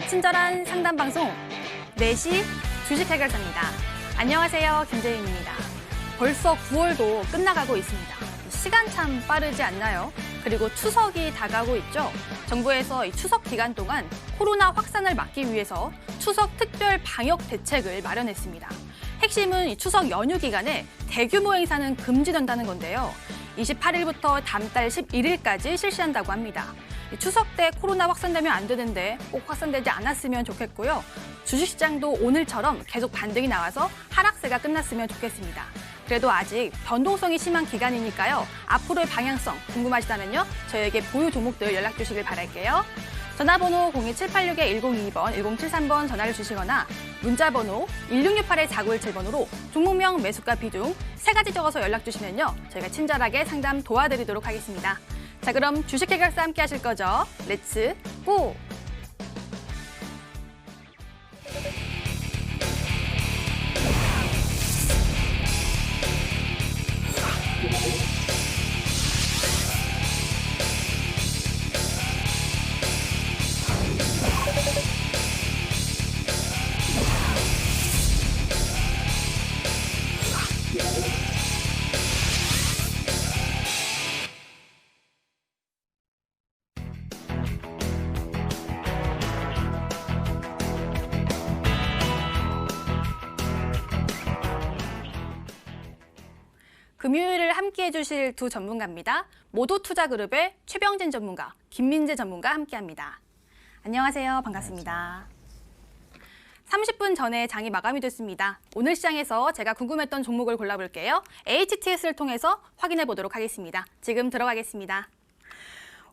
친절한 상담 방송 4시 주식 해결사입니다. 안녕하세요, 김재윤입니다. 벌써 9월도 끝나가고 있습니다. 시간 참 빠르지 않나요? 그리고 추석이 다가오고 있죠. 정부에서 이 추석 기간 동안 코로나 확산을 막기 위해서 추석 특별 방역 대책을 마련했습니다. 핵심은 이 추석 연휴 기간에 대규모 행사는 금지된다는 건데요. 28일부터 다음 달 11일까지 실시한다고 합니다. 추석 때 코로나 확산되면 안 되는데 꼭 확산되지 않았으면 좋겠고요. 주식시장도 오늘처럼 계속 반등이 나와서 하락세가 끝났으면 좋겠습니다. 그래도 아직 변동성이 심한 기간이니까요. 앞으로의 방향성 궁금하시다면요. 저에게 보유 종목들 연락 주시길 바랄게요. 전화번호 02786-1022번, 1073번 전화를 주시거나 문자번호 1668-4917번으로 종목명, 매수가, 비중 3가지 적어서 연락 주시면요. 저희가 친절하게 상담 도와드리도록 하겠습니다. 자, 그럼 주식 해결사 함께 하실 거죠? 렛츠 고! 금요일을 함께해 주실 두 전문가입니다. 모도투자그룹의 최병진 전문가, 김민재 전문가 함께합니다. 안녕하세요. 반갑습니다. 30분 전에 장이 마감이 됐습니다. 오늘 시장에서 제가 궁금했던 종목을 골라볼게요. HTS를 통해서 확인해 보도록 하겠습니다. 지금 들어가겠습니다.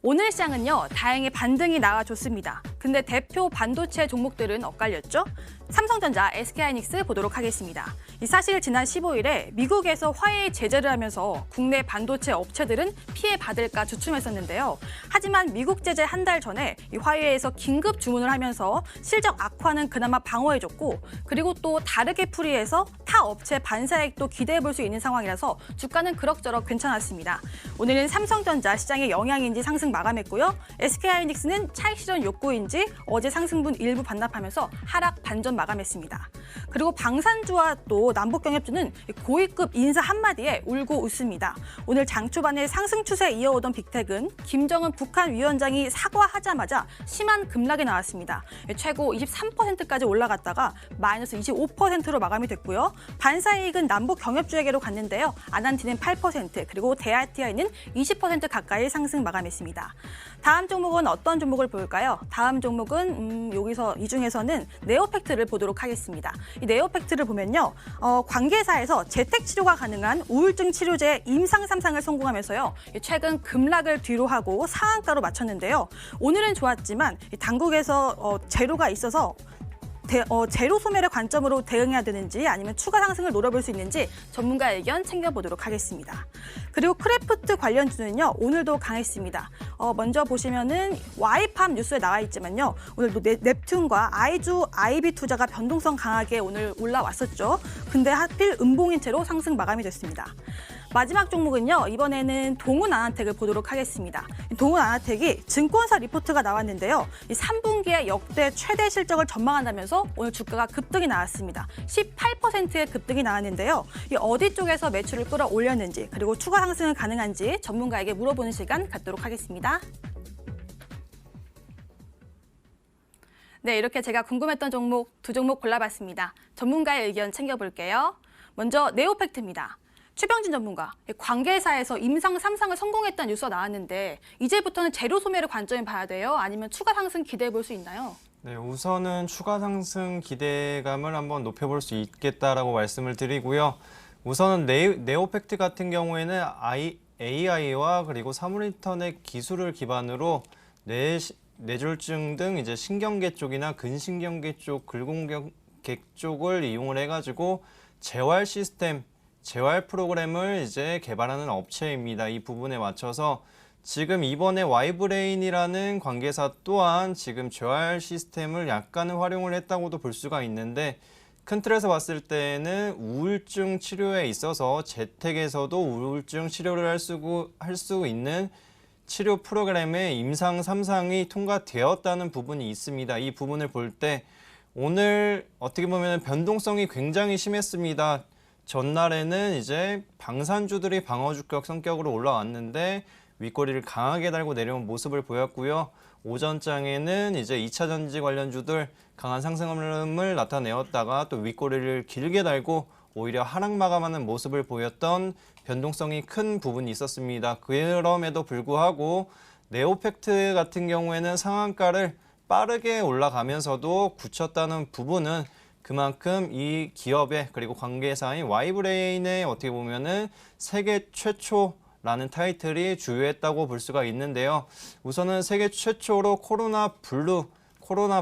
오늘 시장은요, 다행히 반등이 나와줬습니다. 근데 대표 반도체 종목들은 엇갈렸죠? 삼성전자, SK하이닉스 보도록 하겠습니다. 사실 지난 15일에 미국에서 화웨이 제재를 하면서 국내 반도체 업체들은 피해받을까 주춤했었는데요. 하지만 미국 제재 한 달 전에 이 화웨이에서 긴급 주문을 하면서 실적 악화는 그나마 방어해줬고, 그리고 또 다르게 풀이해서 타 업체 반사액도 기대해볼 수 있는 상황이라서 주가는 그럭저럭 괜찮았습니다. 오늘은 삼성전자 시장의 영향인지 상승 마감했고요. SK하이닉스는 차익 실현 욕구인지 어제 상승분 일부 반납하면서 하락 반전 마감했습니다. 그리고 방산주와 또 남북경협주는 고위급 인사 한마디에 울고 웃습니다. 오늘 장 초반에 상승 추세 이어오던 빅텍은 김정은 북한 위원장이 사과하자마자 심한 급락이 나왔습니다. 최고 23%까지 올라갔다가 마이너스 25%로 마감이 됐고요. 반사이익은 남북경협주에게로 갔는데요. 아난티는 8%, 그리고 대아티아이는 20% 가까이 상승 마감했습니다. 다음 종목은 어떤 종목을 볼까요? 다음 종목은 이 중에서는 네오팩트를 보도록 하겠습니다. 이 네오팩트를 보면요, 관계사에서 재택 치료가 가능한 우울증 치료제 임상 3상을 성공하면서요, 최근 급락을 뒤로 하고 상한가로 마쳤는데요. 오늘은 좋았지만 당국에서 제로가 있어서 제로 소멸의 관점으로 대응해야 되는지 아니면 추가 상승을 노려볼 수 있는지 전문가 의견 챙겨보도록 하겠습니다. 그리고 크래프트 관련주는요, 오늘도 강했습니다. 먼저 보시면은 와이팜 뉴스에 나와 있지만요, 오늘도 넵튠과 아이주 아이비 투자가 변동성 강하게 오늘 올라왔었죠. 근데 하필 음봉인 채로 상승 마감이 됐습니다. 마지막 종목은요, 이번에는 동훈아나텍을 보도록 하겠습니다. 동훈아나텍이 증권사 리포트가 나왔는데요. 3분기에 역대 최대 실적을 전망한다면서 오늘 주가가 급등이 나왔습니다. 18%의 급등이 나왔는데요. 이 어디 쪽에서 매출을 끌어올렸는지, 그리고 추가 상승은 가능한지 전문가에게 물어보는 시간 갖도록 하겠습니다. 네, 이렇게 제가 궁금했던 종목 두 종목 골라봤습니다. 전문가의 의견 챙겨볼게요. 먼저 네오팩트입니다. 최병진 전문가, 관계사에서 임상 3상을 성공했다는 뉴스가 나왔는데 이제부터는 제로 소멸의 관점을 봐야 돼요? 아니면 추가 상승 기대해 볼 수 있나요? 네, 우선은 추가 상승 기대감을 한번 높여볼 수 있겠다라고 말씀을 드리고요. 우선은 네오팩트 같은 경우에는 AI와 그리고 사물 인터넷 기술을 기반으로 뇌졸중 등 이제 신경계 쪽이나 근신경계 쪽, 근공격 쪽을 이용을 해가지고 재활 프로그램을 이제 개발하는 업체입니다. 이 부분에 맞춰서 지금 이번에 와이브레인이라는 관계사 또한 지금 재활 시스템을 약간은 활용을 했다고도 볼 수가 있는데, 큰 틀에서 봤을 때는 우울증 치료에 있어서 재택에서도 우울증 치료를 할 수 있는 치료 프로그램의 임상 3상이 통과되었다는 부분이 있습니다. 이 부분을 볼 때 오늘 어떻게 보면 변동성이 굉장히 심했습니다. 전날에는 이제 방산주들이 방어주격 성격으로 올라왔는데 윗꼬리를 강하게 달고 내려온 모습을 보였고요. 오전장에는 이제 2차 전지 관련주들 강한 상승 흐름을 나타내었다가 또 윗꼬리를 길게 달고 오히려 하락 마감하는 모습을 보였던 변동성이 큰 부분이 있었습니다. 그럼에도 불구하고 네오팩트 같은 경우에는 상한가를 빠르게 올라가면서도 굳혔다는 부분은 그만큼 이 기업의 그리고 관계사인 와이브레인의 어떻게 보면은 세계 최초라는 타이틀이 주요했다고 볼 수가 있는데요. 우선은 세계 최초로 코로나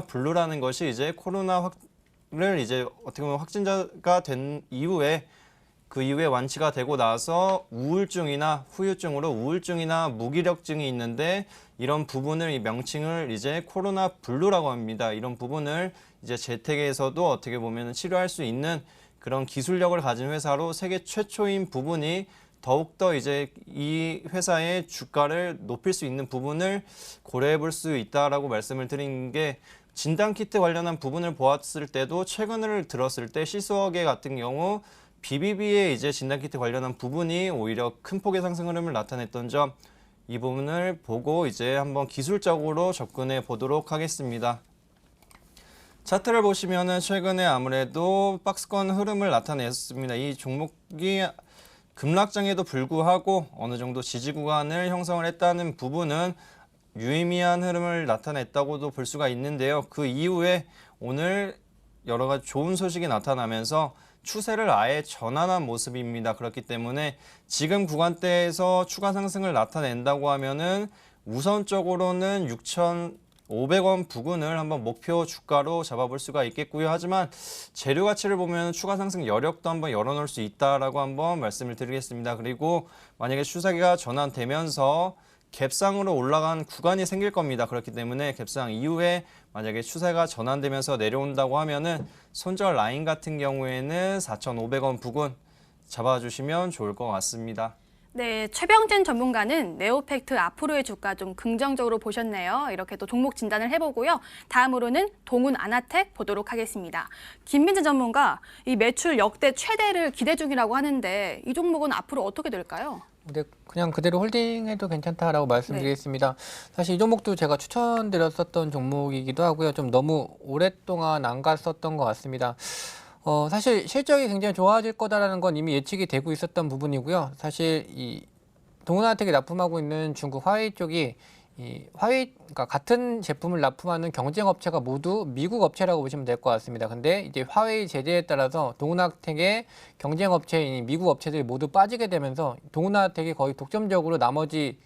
블루라는 것이 이제 코로나를 이제 어떻게 보면 확진자가 된 이후에 그 이후에 완치가 되고 나서 우울증이나 후유증으로 우울증이나 무기력증이 있는데 이런 부분을 이 명칭을 이제 코로나 블루라고 합니다. 이런 부분을 이제 재택에서도 어떻게 보면 치료할 수 있는 그런 기술력을 가진 회사로 세계 최초인 부분이 더욱더 이제 이 회사의 주가를 높일 수 있는 부분을 고려해 볼 수 있다라고 말씀을 드린 게 진단키트 관련한 부분을 보았을 때도 최근을 들었을 때 시스워게 같은 경우 BBB의 이제 진단키트 관련한 부분이 오히려 큰 폭의 상승 흐름을 나타냈던 점, 이 부분을 보고 이제 한번 기술적으로 접근해 보도록 하겠습니다. 차트를 보시면은 최근에 아무래도 박스권 흐름을 나타냈습니다. 이 종목이 급락장에도 불구하고 어느 정도 지지 구간을 형성을 했다는 부분은 유의미한 흐름을 나타냈다고도 볼 수가 있는데요. 그 이후에 오늘 여러 가지 좋은 소식이 나타나면서 추세를 아예 전환한 모습입니다. 그렇기 때문에 지금 구간대에서 추가 상승을 나타낸다고 하면은 우선적으로는 6,500원 부근을 한번 목표 주가로 잡아볼 수가 있겠고요. 하지만 재료 가치를 보면 추가 상승 여력도 한번 열어놓을 수 있다라고 한번 말씀을 드리겠습니다. 그리고 만약에 추세가 전환되면서 갭상으로 올라간 구간이 생길 겁니다. 그렇기 때문에 갭상 이후에 만약에 추세가 전환되면서 내려온다고 하면은 손절 라인 같은 경우에는 4,500원 부근 잡아주시면 좋을 것 같습니다. 네, 최병진 전문가는 네오팩트 앞으로의 주가 좀 긍정적으로 보셨네요. 이렇게 또 종목 진단을 해보고요. 다음으로는 동훈 아나텍 보도록 하겠습니다. 김민재 전문가, 이 매출 역대 최대를 기대 중이라고 하는데 이 종목은 앞으로 어떻게 될까요? 근데 그냥 그대로 홀딩해도 괜찮다라고 말씀드리겠습니다. 사실 이 종목도 제가 추천드렸었던 종목이기도 하고요. 좀 너무 오랫동안 안 갔었던 것 같습니다. 사실 실적이 굉장히 좋아질 거다라는 건 이미 예측이 되고 있었던 부분이고요. 사실 이 동훈아텍이 납품하고 있는 중국 화웨이 쪽이 그러니까 같은 제품을 납품하는 경쟁 업체가 모두 미국 업체라고 보시면 될 것 같습니다. 근데 이제 화웨이 제재에 따라서 동훈아텍의 경쟁 업체인 미국 업체들이 모두 빠지게 되면서 동훈아텍이 거의 독점적으로 나머지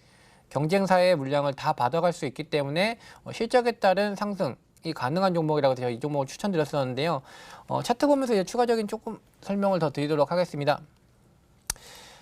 경쟁사의 물량을 다 받아갈 수 있기 때문에 실적에 따른 상승이 가능한 종목이라고 제가 이 종목을 추천드렸었는데요. 차트 보면서 이제 추가적인 조금 설명을 더 드리도록 하겠습니다.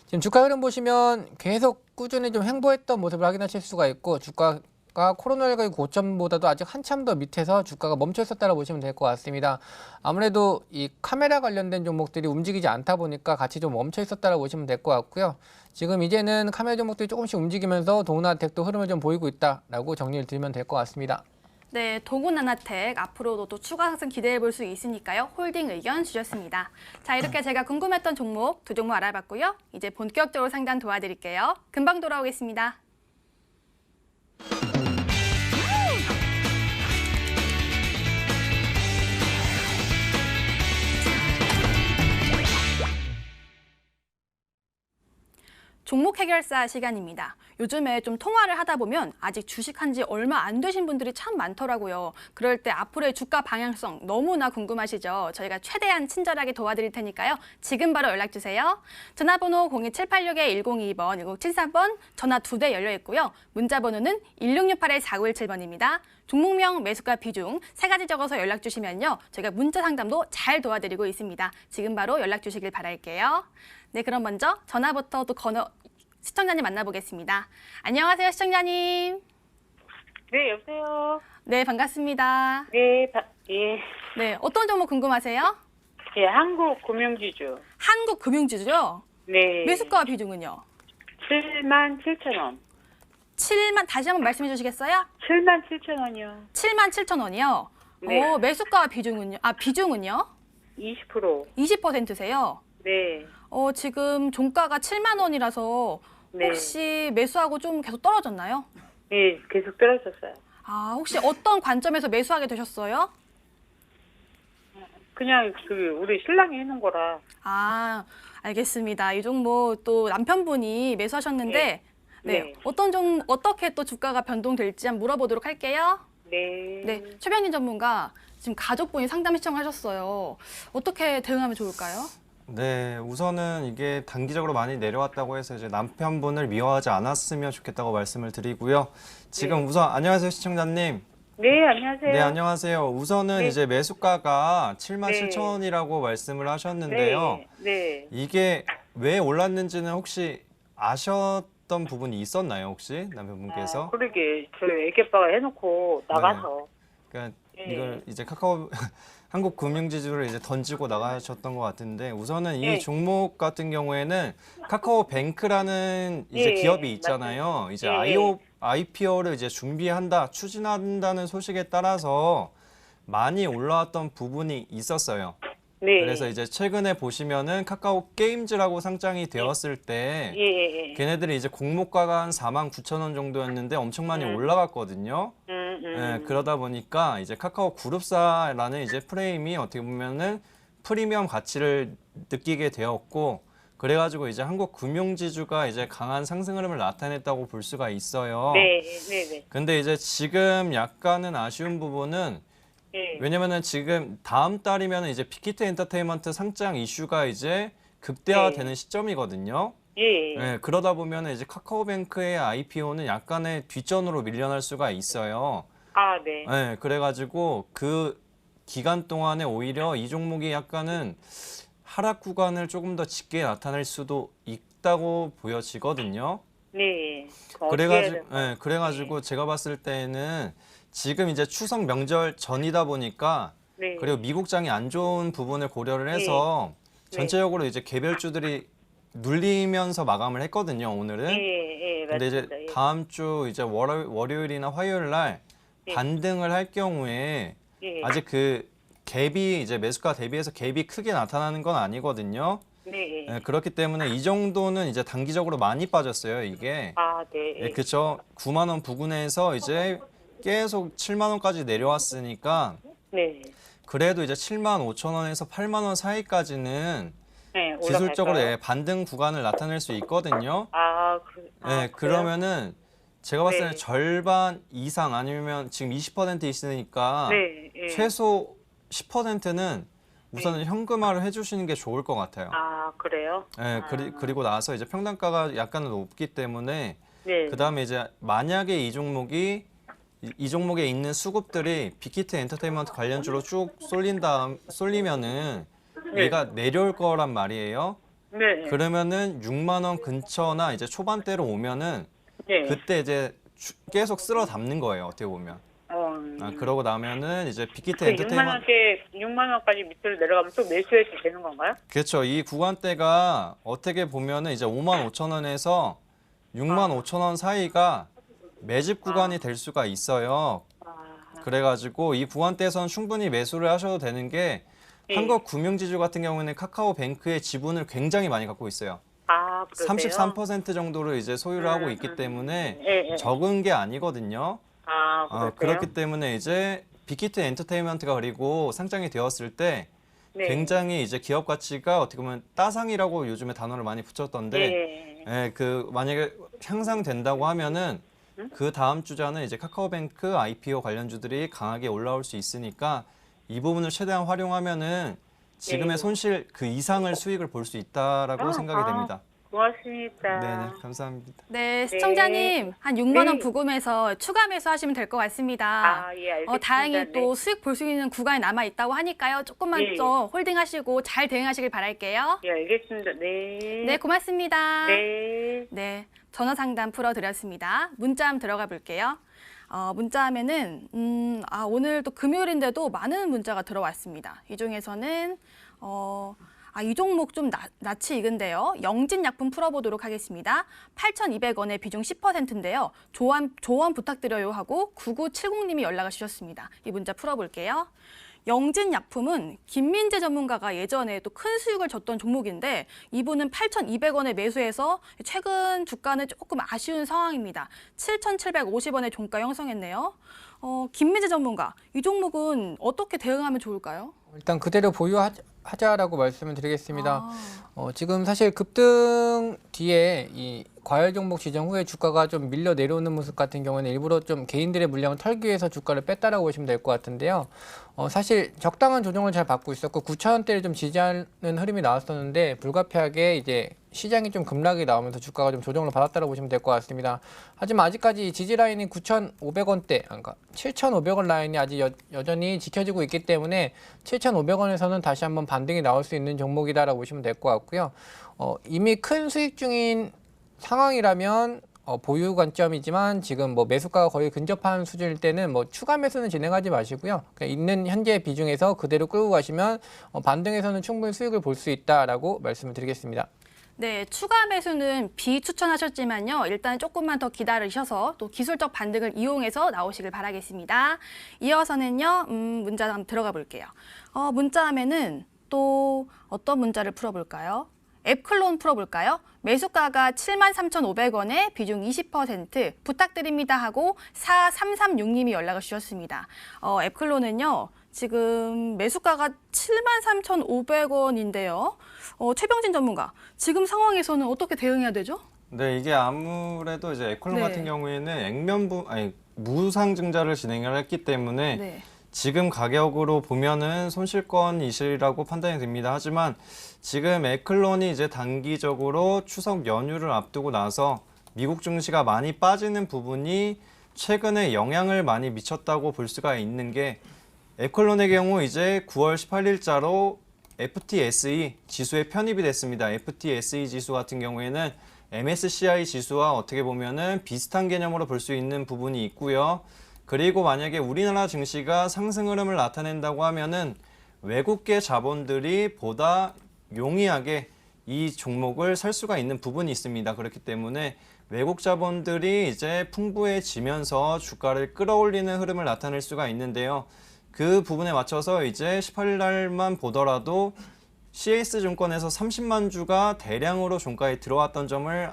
지금 주가 흐름 보시면 계속 꾸준히 좀 횡보했던 모습을 확인하실 수가 있고 주가가 코로나19 고점보다도 아직 한참 더 밑에서 주가가 멈춰 있었다고 보시면 될 것 같습니다. 아무래도 이 카메라 관련된 종목들이 움직이지 않다 보니까 같이 좀 멈춰 있었다고 보시면 될 것 같고요. 지금 이제는 카메라 종목들이 조금씩 움직이면서 동훈아텍도 흐름을 좀 보이고 있다라고 정리를 드리면 될 것 같습니다. 네, 동훈 아나텍 앞으로도 또 추가 상승 기대해 볼 수 있으니까요. 홀딩 의견 주셨습니다. 자, 이렇게 제가 궁금했던 종목 두 종목 알아봤고요. 이제 본격적으로 상담 도와드릴게요. 금방 돌아오겠습니다. 종목 해결사 시간입니다. 요즘에 좀 통화를 하다 보면 아직 주식한 지 얼마 안 되신 분들이 참 많더라고요. 그럴 때 앞으로의 주가 방향성 너무나 궁금하시죠? 저희가 최대한 친절하게 도와드릴 테니까요. 지금 바로 연락주세요. 전화번호 02786-1022번, 1073번 전화 2대 열려 있고요. 문자번호는 1668-4917번입니다. 종목명, 매수가, 비중 3가지 적어서 연락 주시면요. 저희가 문자 상담도 잘 도와드리고 있습니다. 지금 바로 연락 주시길 바랄게요. 네, 그럼 먼저 전화부터 또 시청자님 만나보겠습니다. 안녕하세요, 시청자님. 네, 여보세요. 네, 반갑습니다. 네, 예. 네, 어떤 종목 궁금하세요? 예, 한국금융지주. 한국금융지주요? 네. 매수가 비중은요? 77,000원. 다시 한번 말씀해 주시겠어요? 77,000원이요. 77,000원이요. 네. 매수가 비중은요? 비중은요? 20%. 20%세요. 네. 지금 종가가 7만 원이라서 네. 혹시 매수하고 좀 계속 떨어졌나요? 네, 계속 떨어졌어요. 혹시 어떤 관점에서 매수하게 되셨어요? 그냥 우리 신랑이 해놓은 거라. 알겠습니다. 이 종목 또 남편분이 매수하셨는데 네. 네. 어떻게 또 주가가 변동될지 한번 물어보도록 할게요. 네. 네, 최병진 전문가 지금 가족분이 상담 신청하셨어요. 어떻게 대응하면 좋을까요? 네, 우선은 이게 단기적으로 많이 내려왔다고 해서 이제 남편분을 미워하지 않았으면 좋겠다고 말씀을 드리고요. 지금 우선 안녕하세요, 시청자님. 네, 안녕하세요. 네, 안녕하세요. 우선은 네. 이제 매수가가 77,000원이라고 네. 말씀을 하셨는데요. 네. 이게 왜 올랐는지는 혹시 아셨던 부분이 있었나요, 혹시 남편분께서? 그러게 저희 애기 아빠가 해놓고 나가서. 그러니까 네. 이걸 이제 카카오 한국 금융지주를 이제 던지고 나가셨던 것 같은데 우선은 이 네. 종목 같은 경우에는 카카오뱅크라는 이제 예, 기업이 있잖아요. 이제 예, IPO를 이제 준비한다, 추진한다는 소식에 따라서 많이 올라왔던 부분이 있었어요. 네. 그래서 이제 최근에 보시면은 카카오 게임즈라고 상장이 되었을 때 예. 걔네들이 이제 공모가가 한 49,000원 정도였는데 엄청 많이 올라갔거든요. 네, 그러다 보니까 이제 카카오 그룹사라는 이제 프레임이 어떻게 보면은 프리미엄 가치를 느끼게 되었고 그래가지고 이제 한국 금융지주가 이제 강한 상승 흐름을 나타냈다고 볼 수가 있어요. 네. 근데 이제 지금 약간은 아쉬운 부분은 예. 왜냐면은 지금 다음 달이면 이제 빅히트 엔터테인먼트 상장 이슈가 이제 극대화되는 시점이거든요. 예. 네, 그러다 보면 이제 카카오뱅크의 IPO는 약간의 뒷전으로 밀려날 수가 있어요. 네. 네, 그래가지고 그 기간 동안에 오히려 이 종목이 약간은 하락 구간을 조금 더 짙게 나타낼 수도 있다고 보여지거든요. 네. 그래가지고 제가 봤을 때는 지금 이제 추석 명절 전이다 보니까 네. 그리고 미국장이 안 좋은 부분을 고려를 해서 네. 전체적으로 이제 개별주들이 눌리면서 마감을 했거든요, 오늘은. 예. 근데 이제 맞습니다. 예. 다음 주 이제 월요일이나 화요일 날 예. 반등을 할 경우에 예. 아직 그 갭이 이제 매수가 대비해서 갭이 크게 나타나는 건 아니거든요. 네. 네, 그렇기 때문에 이 정도는 이제 단기적으로 많이 빠졌어요, 이게. 네. 네, 그쵸. 9만 원 부근에서 이제 계속 7만 원까지 내려왔으니까 네. 그래도 이제 7만 5천 원에서 8만 원 사이까지는 네. 기술적으로 올라갈까요? 반등 구간을 나타낼 수 있거든요. 그래요? 그러면은 제가 봤을 때는 네. 절반 이상 아니면 지금 20% 있으니까 네. 예. 최소 10%는 우선은 현금화를 해주시는 게 좋을 것 같아요. 그래요? 그리고 나서 이제 평단가가 약간은 높기 때문에 네. 그다음에 이제 만약에 이 종목에 있는 수급들이 빅히트 엔터테인먼트 관련주로 쭉 쏠리면은 네. 얘가 내려올 거란 말이에요. 네. 그러면은 6만 원 근처나 이제 초반대로 오면은 네. 그때 이제 계속 쓸어 담는 거예요. 어떻게 보면. 그러고 나면은 이제 빅히트 엔터테인먼트 6만 원까지 밑으로 내려가면 또 매수해도 되는 건가요? 그렇죠. 이 구간대가 어떻게 보면은 이제 5만 5천 원에서 6만 5천 원 사이가 매집 구간이 될 수가 있어요. 그래가지고 이 구간대에서는 충분히 매수를 하셔도 되는 게 예. 한국 금융지주 같은 경우에는 카카오뱅크의 지분을 굉장히 많이 갖고 있어요. 그러세요? 33% 정도를 이제 소유를 하고 있기 때문에 예. 적은 게 아니거든요. 그러세요? 그렇기 때문에 이제 빅히트 엔터테인먼트가 그리고 상장이 되었을 때 네. 굉장히 이제 기업 가치가 어떻게 보면 따상이라고 요즘에 단어를 많이 붙였던데 만약에 향상된다고 하면은 그 다음 주자는 이제 카카오뱅크 IPO 관련주들이 강하게 올라올 수 있으니까 이 부분을 최대한 활용하면은 지금의 손실 그 이상을 수익을 볼 수 있다라고 생각이 됩니다. 고맙습니다. 네네, 감사합니다. 네, 시청자님 한 6만 원 네. 부금에서 추가 매수하시면 될 것 같습니다. 예, 알겠습니다. 다행히 또 수익 볼 수 있는 구간이 남아 있다고 하니까요. 조금만 네. 더 홀딩하시고 잘 대응하시길 바랄게요. 예, 알겠습니다. 네. 네, 고맙습니다. 네. 네, 전화 상담 풀어드렸습니다. 문자 한번 들어가 볼게요. 문자 하면은 오늘 또 금요일인데도 많은 문자가 들어왔습니다. 이 중에서는 이 종목 좀 낯이 익은데요. 영진약품 풀어보도록 하겠습니다. 8,200원에 비중 10%인데요. 조언 부탁드려요 하고 9970님이 연락을 주셨습니다. 이 문자 풀어볼게요. 영진약품은 김민재 전문가가 예전에 또 큰 수익을 줬던 종목인데 이분은 8,200원에 매수해서 최근 주가는 조금 아쉬운 상황입니다. 7,750원의 종가 형성했네요. 김민재 전문가, 이 종목은 어떻게 대응하면 좋을까요? 일단 그대로 보유하자라고 말씀을 드리겠습니다. 지금 사실 급등 뒤에 이 과열 종목 지정 후에 주가가 좀 밀려 내려오는 모습 같은 경우는 일부러 좀 개인들의 물량을 털기 위해서 주가를 뺐다라고 보시면 될 것 같은데요. 사실 적당한 조정을 잘 받고 있었고 9,000원대를 좀 지지하는 흐름이 나왔었는데 불가피하게 이제 시장이 좀 급락이 나오면서 주가가 좀 조정을 받았다고 보시면 될 것 같습니다. 하지만 아직까지 지지 라인이 9,500원대, 그러니까 7,500원 라인이 아직 여전히 지켜지고 있기 때문에 7,500원에서는 다시 한번 반등이 나올 수 있는 종목이다라고 보시면 될 것 같고요. 이미 큰 수익 중인 상황이라면 보유 관점이지만 지금 뭐 매수가가 거의 근접한 수준일 때는 뭐 추가 매수는 진행하지 마시고요. 그냥 있는 현재 비중에서 그대로 끌고 가시면 반등에서는 충분히 수익을 볼 수 있다라고 말씀을 드리겠습니다. 네, 추가 매수는 비추천하셨지만요. 일단 조금만 더 기다리셔서 또 기술적 반등을 이용해서 나오시길 바라겠습니다. 이어서는요, 문자 한번 들어가 볼게요. 문자 하면은 또 어떤 문자를 풀어볼까요? 앱클론 풀어볼까요? 매수가가 73,500원에 비중 20% 부탁드립니다 하고 4336님이 연락을 주셨습니다. 앱클론은요. 지금 매수가가 73,500원인데요. 최병진 전문가, 지금 상황에서는 어떻게 대응해야 되죠? 네, 이게 아무래도 이제 에콜론 네. 같은 경우에는 무상증자를 진행을 했기 때문에 네. 지금 가격으로 보면은 손실권이시라고 판단이 됩니다. 하지만 지금 에클론이 이제 단기적으로 추석 연휴를 앞두고 나서 미국 증시가 많이 빠지는 부분이 최근에 영향을 많이 미쳤다고 볼 수가 있는 게 에클론의 경우 이제 9월 18일자로 FTSE 지수에 편입이 됐습니다. FTSE 지수 같은 경우에는 MSCI 지수와 어떻게 보면은 비슷한 개념으로 볼 수 있는 부분이 있고요. 그리고 만약에 우리나라 증시가 상승 흐름을 나타낸다고 하면은 외국계 자본들이 보다 용이하게 이 종목을 살 수가 있는 부분이 있습니다. 그렇기 때문에 외국 자본들이 이제 풍부해지면서 주가를 끌어올리는 흐름을 나타낼 수가 있는데요. 그 부분에 맞춰서 이제 18일 날만 보더라도 CS증권에서 30만 주가 대량으로 종가에 들어왔던 점을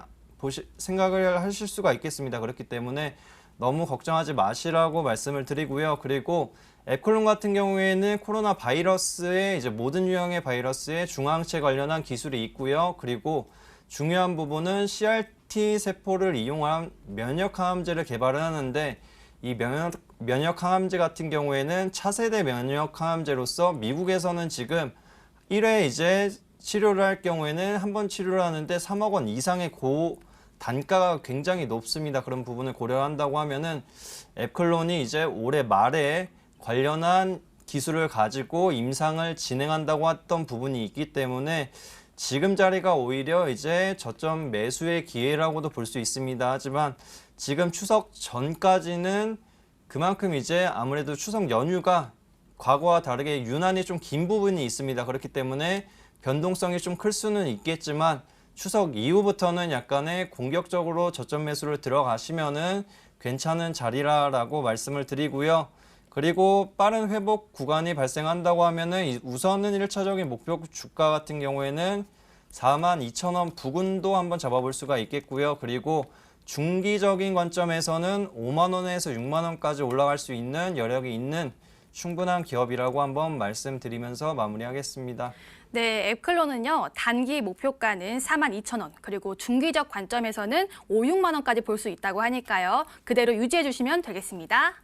생각을 하실 수가 있겠습니다. 그렇기 때문에 너무 걱정하지 마시라고 말씀을 드리고요. 그리고 에콜론 같은 경우에는 코로나 바이러스의 이제 모든 유형의 바이러스의 중화항체 관련한 기술이 있고요. 그리고 중요한 부분은 CRT 세포를 이용한 면역 항암제를 개발을 하는데 이 면역 항암제 같은 경우에는 차세대 면역 항암제로서 미국에서는 지금 1회 이제 치료를 할 경우에는 한 번 치료를 하는데 3억 원 이상의 단가가 굉장히 높습니다. 그런 부분을 고려한다고 하면은 앱클론이 이제 올해 말에 관련한 기술을 가지고 임상을 진행한다고 했던 부분이 있기 때문에 지금 자리가 오히려 이제 저점 매수의 기회라고도 볼 수 있습니다. 하지만 지금 추석 전까지는 그만큼 이제 아무래도 추석 연휴가 과거와 다르게 유난히 좀 긴 부분이 있습니다. 그렇기 때문에 변동성이 좀 클 수는 있겠지만 추석 이후부터는 약간의 공격적으로 저점 매수를 들어가시면은 괜찮은 자리라고 말씀을 드리고요. 그리고 빠른 회복 구간이 발생한다고 하면은 우선은 1차적인 목표 주가 같은 경우에는 42,000원 부근도 한번 잡아볼 수가 있겠고요. 그리고 중기적인 관점에서는 5만 원에서 6만 원까지 올라갈 수 있는 여력이 있는 충분한 기업이라고 한번 말씀드리면서 마무리하겠습니다. 네, 앱클론은요. 단기 목표가는 42,000원, 그리고 중기적 관점에서는 5, 6만 원까지 볼 수 있다고 하니까요. 그대로 유지해 주시면 되겠습니다.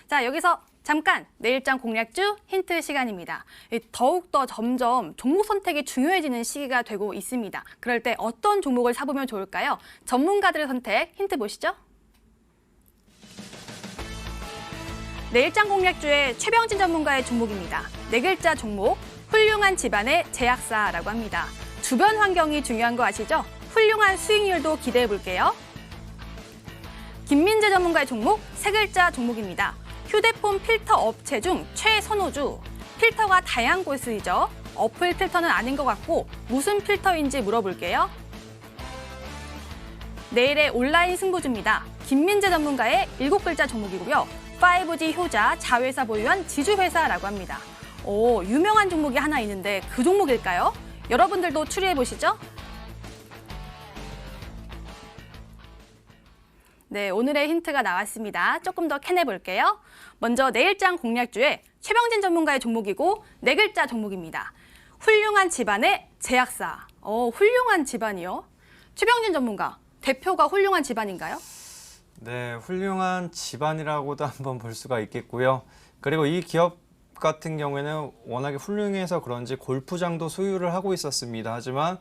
자, 여기서 잠깐 내일장 공략주 힌트 시간입니다. 더욱더 점점 종목 선택이 중요해지는 시기가 되고 있습니다. 그럴 때 어떤 종목을 사보면 좋을까요? 전문가들의 선택 힌트 보시죠. 내일장 공략주의 최병진 전문가의 종목입니다. 네 글자 종목, 훌륭한 집안의 제약사라고 합니다. 주변 환경이 중요한 거 아시죠? 훌륭한 수익률도 기대해 볼게요. 김민재 전문가의 종목, 세 글자 종목입니다. 휴대폰 필터 업체 중 최선호주. 필터가 다양한 곳에 쓰이죠. 어플 필터는 아닌 것 같고 무슨 필터인지 물어볼게요. 내일의 온라인 승부주입니다. 김민재 전문가의 7글자 종목이고요. 5G 효자 자회사 보유한 지주회사라고 합니다. 오, 유명한 종목이 하나 있는데 그 종목일까요? 여러분들도 추리해보시죠. 네, 오늘의 힌트가 나왔습니다. 조금 더 캐내볼게요. 먼저 내일장 공략주의 최병진 전문가의 종목이고 4글자 종목입니다. 훌륭한 집안의 제약사. 훌륭한 집안이요? 최병진 전문가, 대표가 훌륭한 집안인가요? 네, 훌륭한 집안이라고도 한번 볼 수가 있겠고요. 그리고 이 기업 같은 경우에는 워낙에 훌륭해서 그런지 골프장도 소유를 하고 있었습니다. 하지만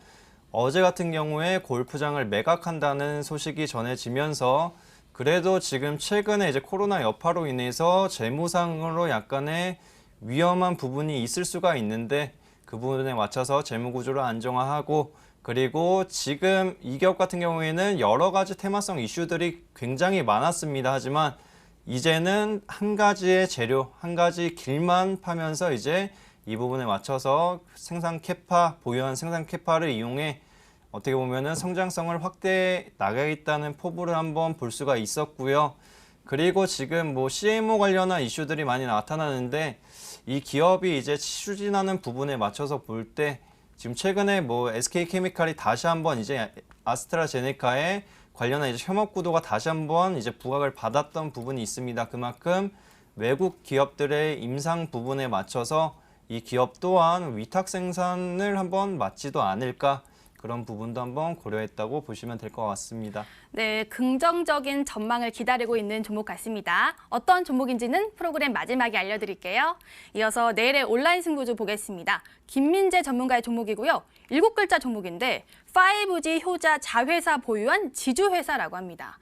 어제 같은 경우에 골프장을 매각한다는 소식이 전해지면서 그래도 지금 최근에 이제 코로나 여파로 인해서 재무상으로 약간의 위험한 부분이 있을 수가 있는데 그 부분에 맞춰서 재무 구조를 안정화하고 그리고 지금 이 기업 같은 경우에는 여러 가지 테마성 이슈들이 굉장히 많았습니다. 하지만 이제는 한 가지의 재료, 한 가지 길만 파면서 이제 이 부분에 맞춰서 생산 캐파, 보유한 생산 캐파를 이용해 어떻게 보면은 성장성을 확대해 나가겠다는 포부를 한번 볼 수가 있었고요. 그리고 지금 뭐 CMO 관련한 이슈들이 많이 나타나는데 이 기업이 이제 추진하는 부분에 맞춰서 볼 때 지금 최근에 뭐 SK케미칼이 다시 한번 이제 아스트라제네카에 관련한 이제 협업 구도가 다시 한번 이제 부각을 받았던 부분이 있습니다. 그만큼 외국 기업들의 임상 부분에 맞춰서 이 기업 또한 위탁 생산을 한번 맞지도 않을까 그런 부분도 한번 고려했다고 보시면 될 것 같습니다. 네, 긍정적인 전망을 기다리고 있는 종목 같습니다. 어떤 종목인지는 프로그램 마지막에 알려드릴게요. 이어서 내일의 온라인 승부주 보겠습니다. 김민재 전문가의 종목이고요. 7글자 종목인데 5G 효자 자회사 보유한 지주회사라고 합니다.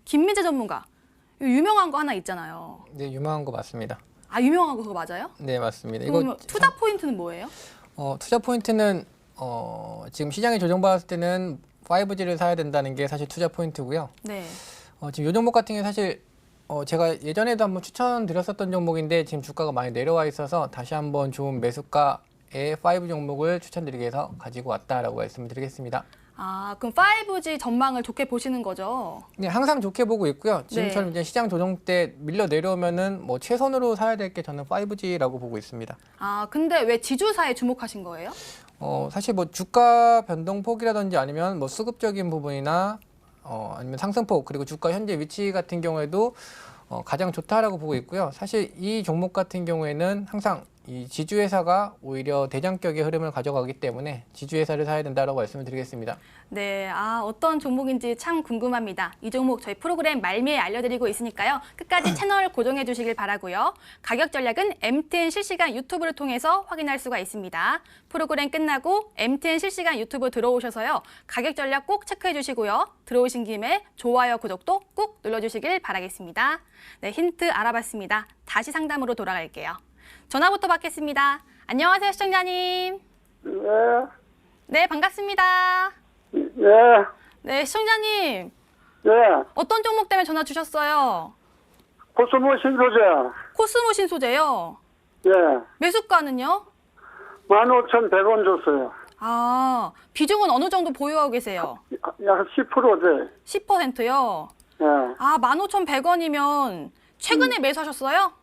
김민재 전문가, 유명한 거 하나 있잖아요. 네, 유명한 거 맞습니다. 아, 유명한 거 그거 맞아요? 네, 맞습니다. 그러면 투자 포인트는 뭐예요? 투자 포인트는 지금 시장이 조정받았을 때는 5G를 사야 된다는 게 사실 투자 포인트고요. 네. 지금 이 종목 같은 경우 사실 제가 예전에도 한번 추천드렸었던 종목인데 지금 주가가 많이 내려와 있어서 다시 한번 좋은 매수가의 5 종목을 추천드리기 위해서 가지고 왔다라고 말씀을 드리겠습니다. 아, 그럼 5G 전망을 좋게 보시는 거죠? 네, 항상 좋게 보고 있고요. 지금처럼 이제 시장 조정 때 밀려 내려오면은 뭐 최선으로 사야 될 게 저는 5G라고 보고 있습니다. 아, 근데 왜 지주사에 주목하신 거예요? 사실 뭐 주가 변동폭이라든지 아니면 뭐 수급적인 부분이나 아니면 상승폭 그리고 주가 현재 위치 같은 경우에도 가장 좋다라고 보고 있고요. 사실 이 종목 같은 경우에는 항상 이 지주회사가 오히려 대장격의 흐름을 가져가기 때문에 지주회사를 사야 된다라고 말씀을 드리겠습니다. 네, 어떤 종목인지 참 궁금합니다. 이 종목 저희 프로그램 말미에 알려드리고 있으니까요. 끝까지 채널 고정해 주시길 바라고요. 가격 전략은 MTN 실시간 유튜브를 통해서 확인할 수가 있습니다. 프로그램 끝나고 MTN 실시간 유튜브 들어오셔서요. 가격 전략 꼭 체크해 주시고요. 들어오신 김에 좋아요, 구독도 꼭 눌러주시길 바라겠습니다. 네, 힌트 알아봤습니다. 다시 상담으로 돌아갈게요. 전화부터 받겠습니다. 안녕하세요, 시청자님. 네, 네, 반갑습니다. 네, 네, 시청자님. 네. 어떤 종목 때문에 전화 주셨어요? 코스모 신소재. 코스모 신소재요. 예. 매수가는요? 15,100원 줬어요. 아, 비중은 어느 정도 보유하고 계세요? 약 10%돼. 10%요? 예. 아, 15,100원이면 최근에 매수하셨어요?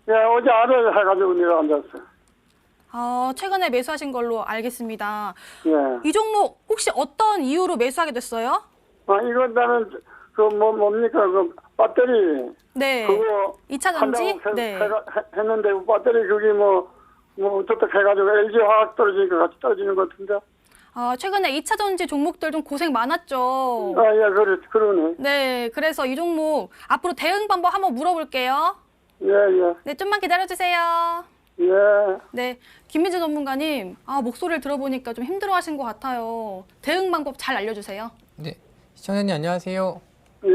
예, 어제 아래를 해가지고 내가 앉았어요. 아, 최근에 매수하신 걸로 알겠습니다. 예. 이 종목 혹시 어떤 이유로 매수하게 됐어요? 이건 나는, 뭡니까, 배터리. 네. 그거. 2차 전지? 네. 했는데, 배터리 그게 어떻게 해가지고 LG 화학 떨어지니까 같이 떨어지는 것 같은데. 아, 최근에 2차 전지 종목들 좀 고생 많았죠. 예, 그러네. 네, 그래서 이 종목 앞으로 대응 방법 한번 물어볼게요. 예, 예. 네, 좀만 기다려주세요. 예. 네, 김민재 전문가님, 목소리를 들어보니까 좀 힘들어하신 것 같아요. 대응 방법 잘 알려주세요. 네, 시청자님 안녕하세요. 예.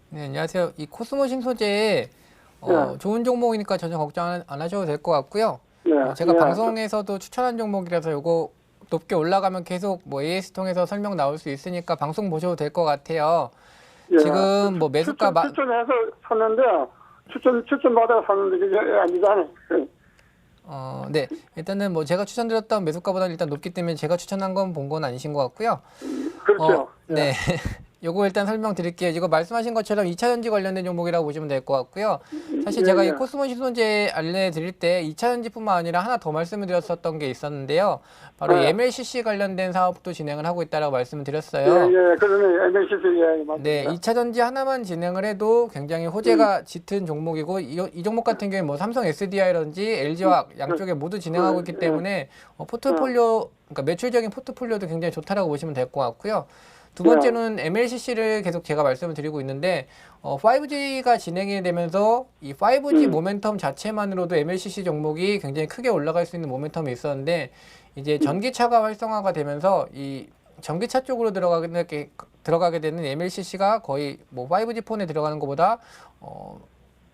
네, 안녕하세요. 이 코스모 신소재 좋은 종목이니까 전혀 걱정 안 하셔도 될 것 같고요. 예. 제가 예. 방송에서도 추천한 종목이라서 요거 높게 올라가면 계속 뭐 AS 통해서 설명 나올 수 있으니까 방송 보셔도 될 것 같아요. 예. 지금 뭐 매수가 추천해서 샀는데 추천 받아 샀는데 그게 아니잖아요. 네. 일단은 뭐 제가 추천드렸던 매수가보다는 일단 높기 때문에 제가 추천한 건 본 건 아니신 것 같고요. 그렇죠. 네. 요거 일단 설명드릴게요. 이거 말씀하신 것처럼 2차전지 관련된 종목이라고 보시면 될 것 같고요. 사실 제가 이 코스모 신소재 알려드릴 때 2차전지뿐만 아니라 하나 더 말씀을 드렸었던 게 있었는데요. 바로 이 MLCC 관련된 사업도 진행을 하고 있다라고 말씀을 드렸어요. 그러네. MLCC, 맞습니다. 네, 2차전지 하나만 진행을 해도 굉장히 호재가 짙은 종목이고 이 종목 같은 경우에 뭐 삼성 SDI라든지 LG화학 양쪽에 모두 진행하고 있기 때문에 포트폴리오, 그러니까 매출적인 포트폴리오도 굉장히 좋다라고 보시면 될 것 같고요. 두 번째는 MLCC를 계속 제가 말씀을 드리고 있는데 5G가 진행이 되면서 이 5G 모멘텀 자체만으로도 MLCC 종목이 굉장히 크게 올라갈 수 있는 모멘텀이 있었는데 이제 전기차가 활성화가 되면서 이 전기차 쪽으로 들어가게 되는 MLCC가 거의 뭐 5G 폰에 들어가는 것보다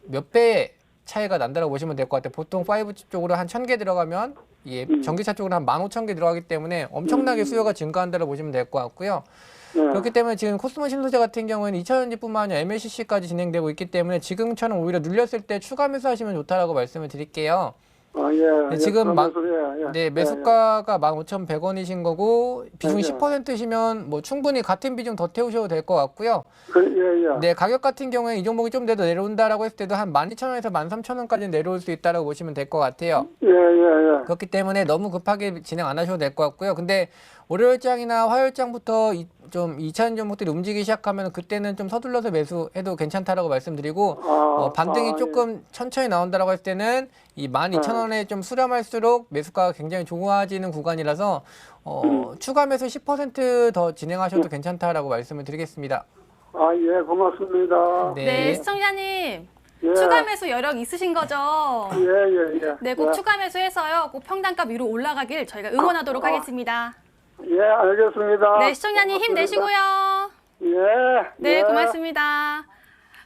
몇 배의 차이가 난다고 보시면 될 것 같아요. 보통 5G 쪽으로 한 1000개 들어가면 이 전기차 쪽으로 한 15,000개 들어가기 때문에 엄청나게 수요가 증가한다고 보시면 될 것 같고요. 그렇기 때문에 지금 코스모 신소재 같은 경우에는 2차전지뿐만 아니라 MLCC까지 진행되고 있기 때문에 지금처럼 오히려 눌렸을 때 추가 매수하시면 좋다라고 말씀을 드릴게요. 네, 지금 네, 매수가가 15,100원이신 거고 비중이 10%시면 뭐 충분히 같은 비중 더 태우셔도 될 것 같고요. 네, 가격 같은 경우에 이 종목이 좀 더 내려온다라고 했을 때도 한 12,000원에서 13,000원까지 내려올 수 있다라고 보시면 될 것 같아요. 그렇기 때문에 너무 급하게 진행 안 하셔도 될 것 같고요. 근데 월요일장이나 화요일장부터 좀 2차전 종목들이 움직이기 시작하면 그때는 좀 서둘러서 매수해도 괜찮다라고 말씀드리고 반등이 조금 천천히 나온다라고 했을 때는 이 12,000원에 좀 수렴할수록 매수가가 굉장히 좋아지는 구간이라서 추가 매수 10% 더 진행하셔도 괜찮다라고 말씀을 드리겠습니다. 고맙습니다. 네, 시청자님. 추가 매수 여력 있으신 거죠? 네, 꼭 추가 매수해서요. 꼭 평단가 위로 올라가길 저희가 응원하도록 하겠습니다. 알겠습니다. 네, 시청자님 힘내시고요. 네, 고맙습니다.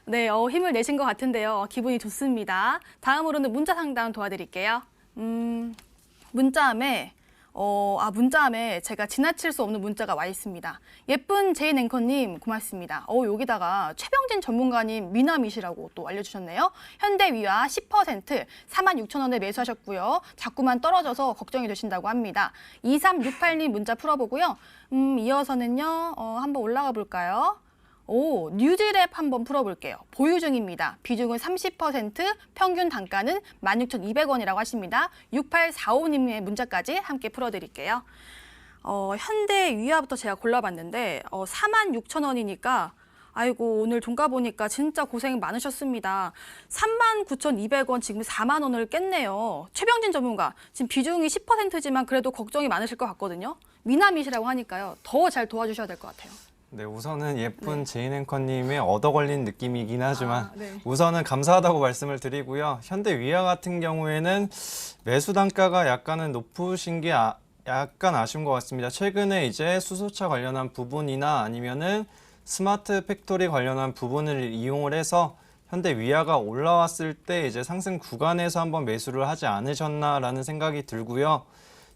네, 힘을 내신 것 같은데요. 기분이 좋습니다. 다음으로는 문자 상담 도와드릴게요. 문자함에 제가 지나칠 수 없는 문자가 와 있습니다. 예쁜 제인 앵커님 고맙습니다. 여기다가 최병진 전문가님 미남이시라고 또 알려주셨네요. 현대위아 10% 46,000원에 매수하셨고요. 자꾸만 떨어져서 걱정이 되신다고 합니다. 2368님 문자 풀어보고요. 이어서는요. 한번 올라가 볼까요? 뉴지랩 한번 풀어볼게요. 보유 중입니다. 비중은 30%, 평균 단가는 16,200원이라고 하십니다. 6845님의 문자까지 함께 풀어드릴게요. 현대위아부터 제가 골라봤는데 46,000원이니까 아이고 오늘 종가 보니까 진짜 고생 많으셨습니다. 39,200원 지금 4만 원을 깼네요. 최병진 전문가 지금 비중이 10%지만 그래도 걱정이 많으실 것 같거든요. 미남이시라고 하니까요. 더 잘 도와주셔야 될 것 같아요. 네, 우선은 예쁜 제인 앵커님의 얻어 걸린 느낌이긴 하지만 네. 우선은 감사하다고 말씀을 드리고요. 현대위아 같은 경우에는 매수 단가가 약간은 높으신 게 약간 아쉬운 것 같습니다. 최근에 이제 수소차 관련한 부분이나 아니면은 스마트 팩토리 관련한 부분을 이용을 해서 현대위아가 올라왔을 때 이제 상승 구간에서 한번 매수를 하지 않으셨나라는 생각이 들고요.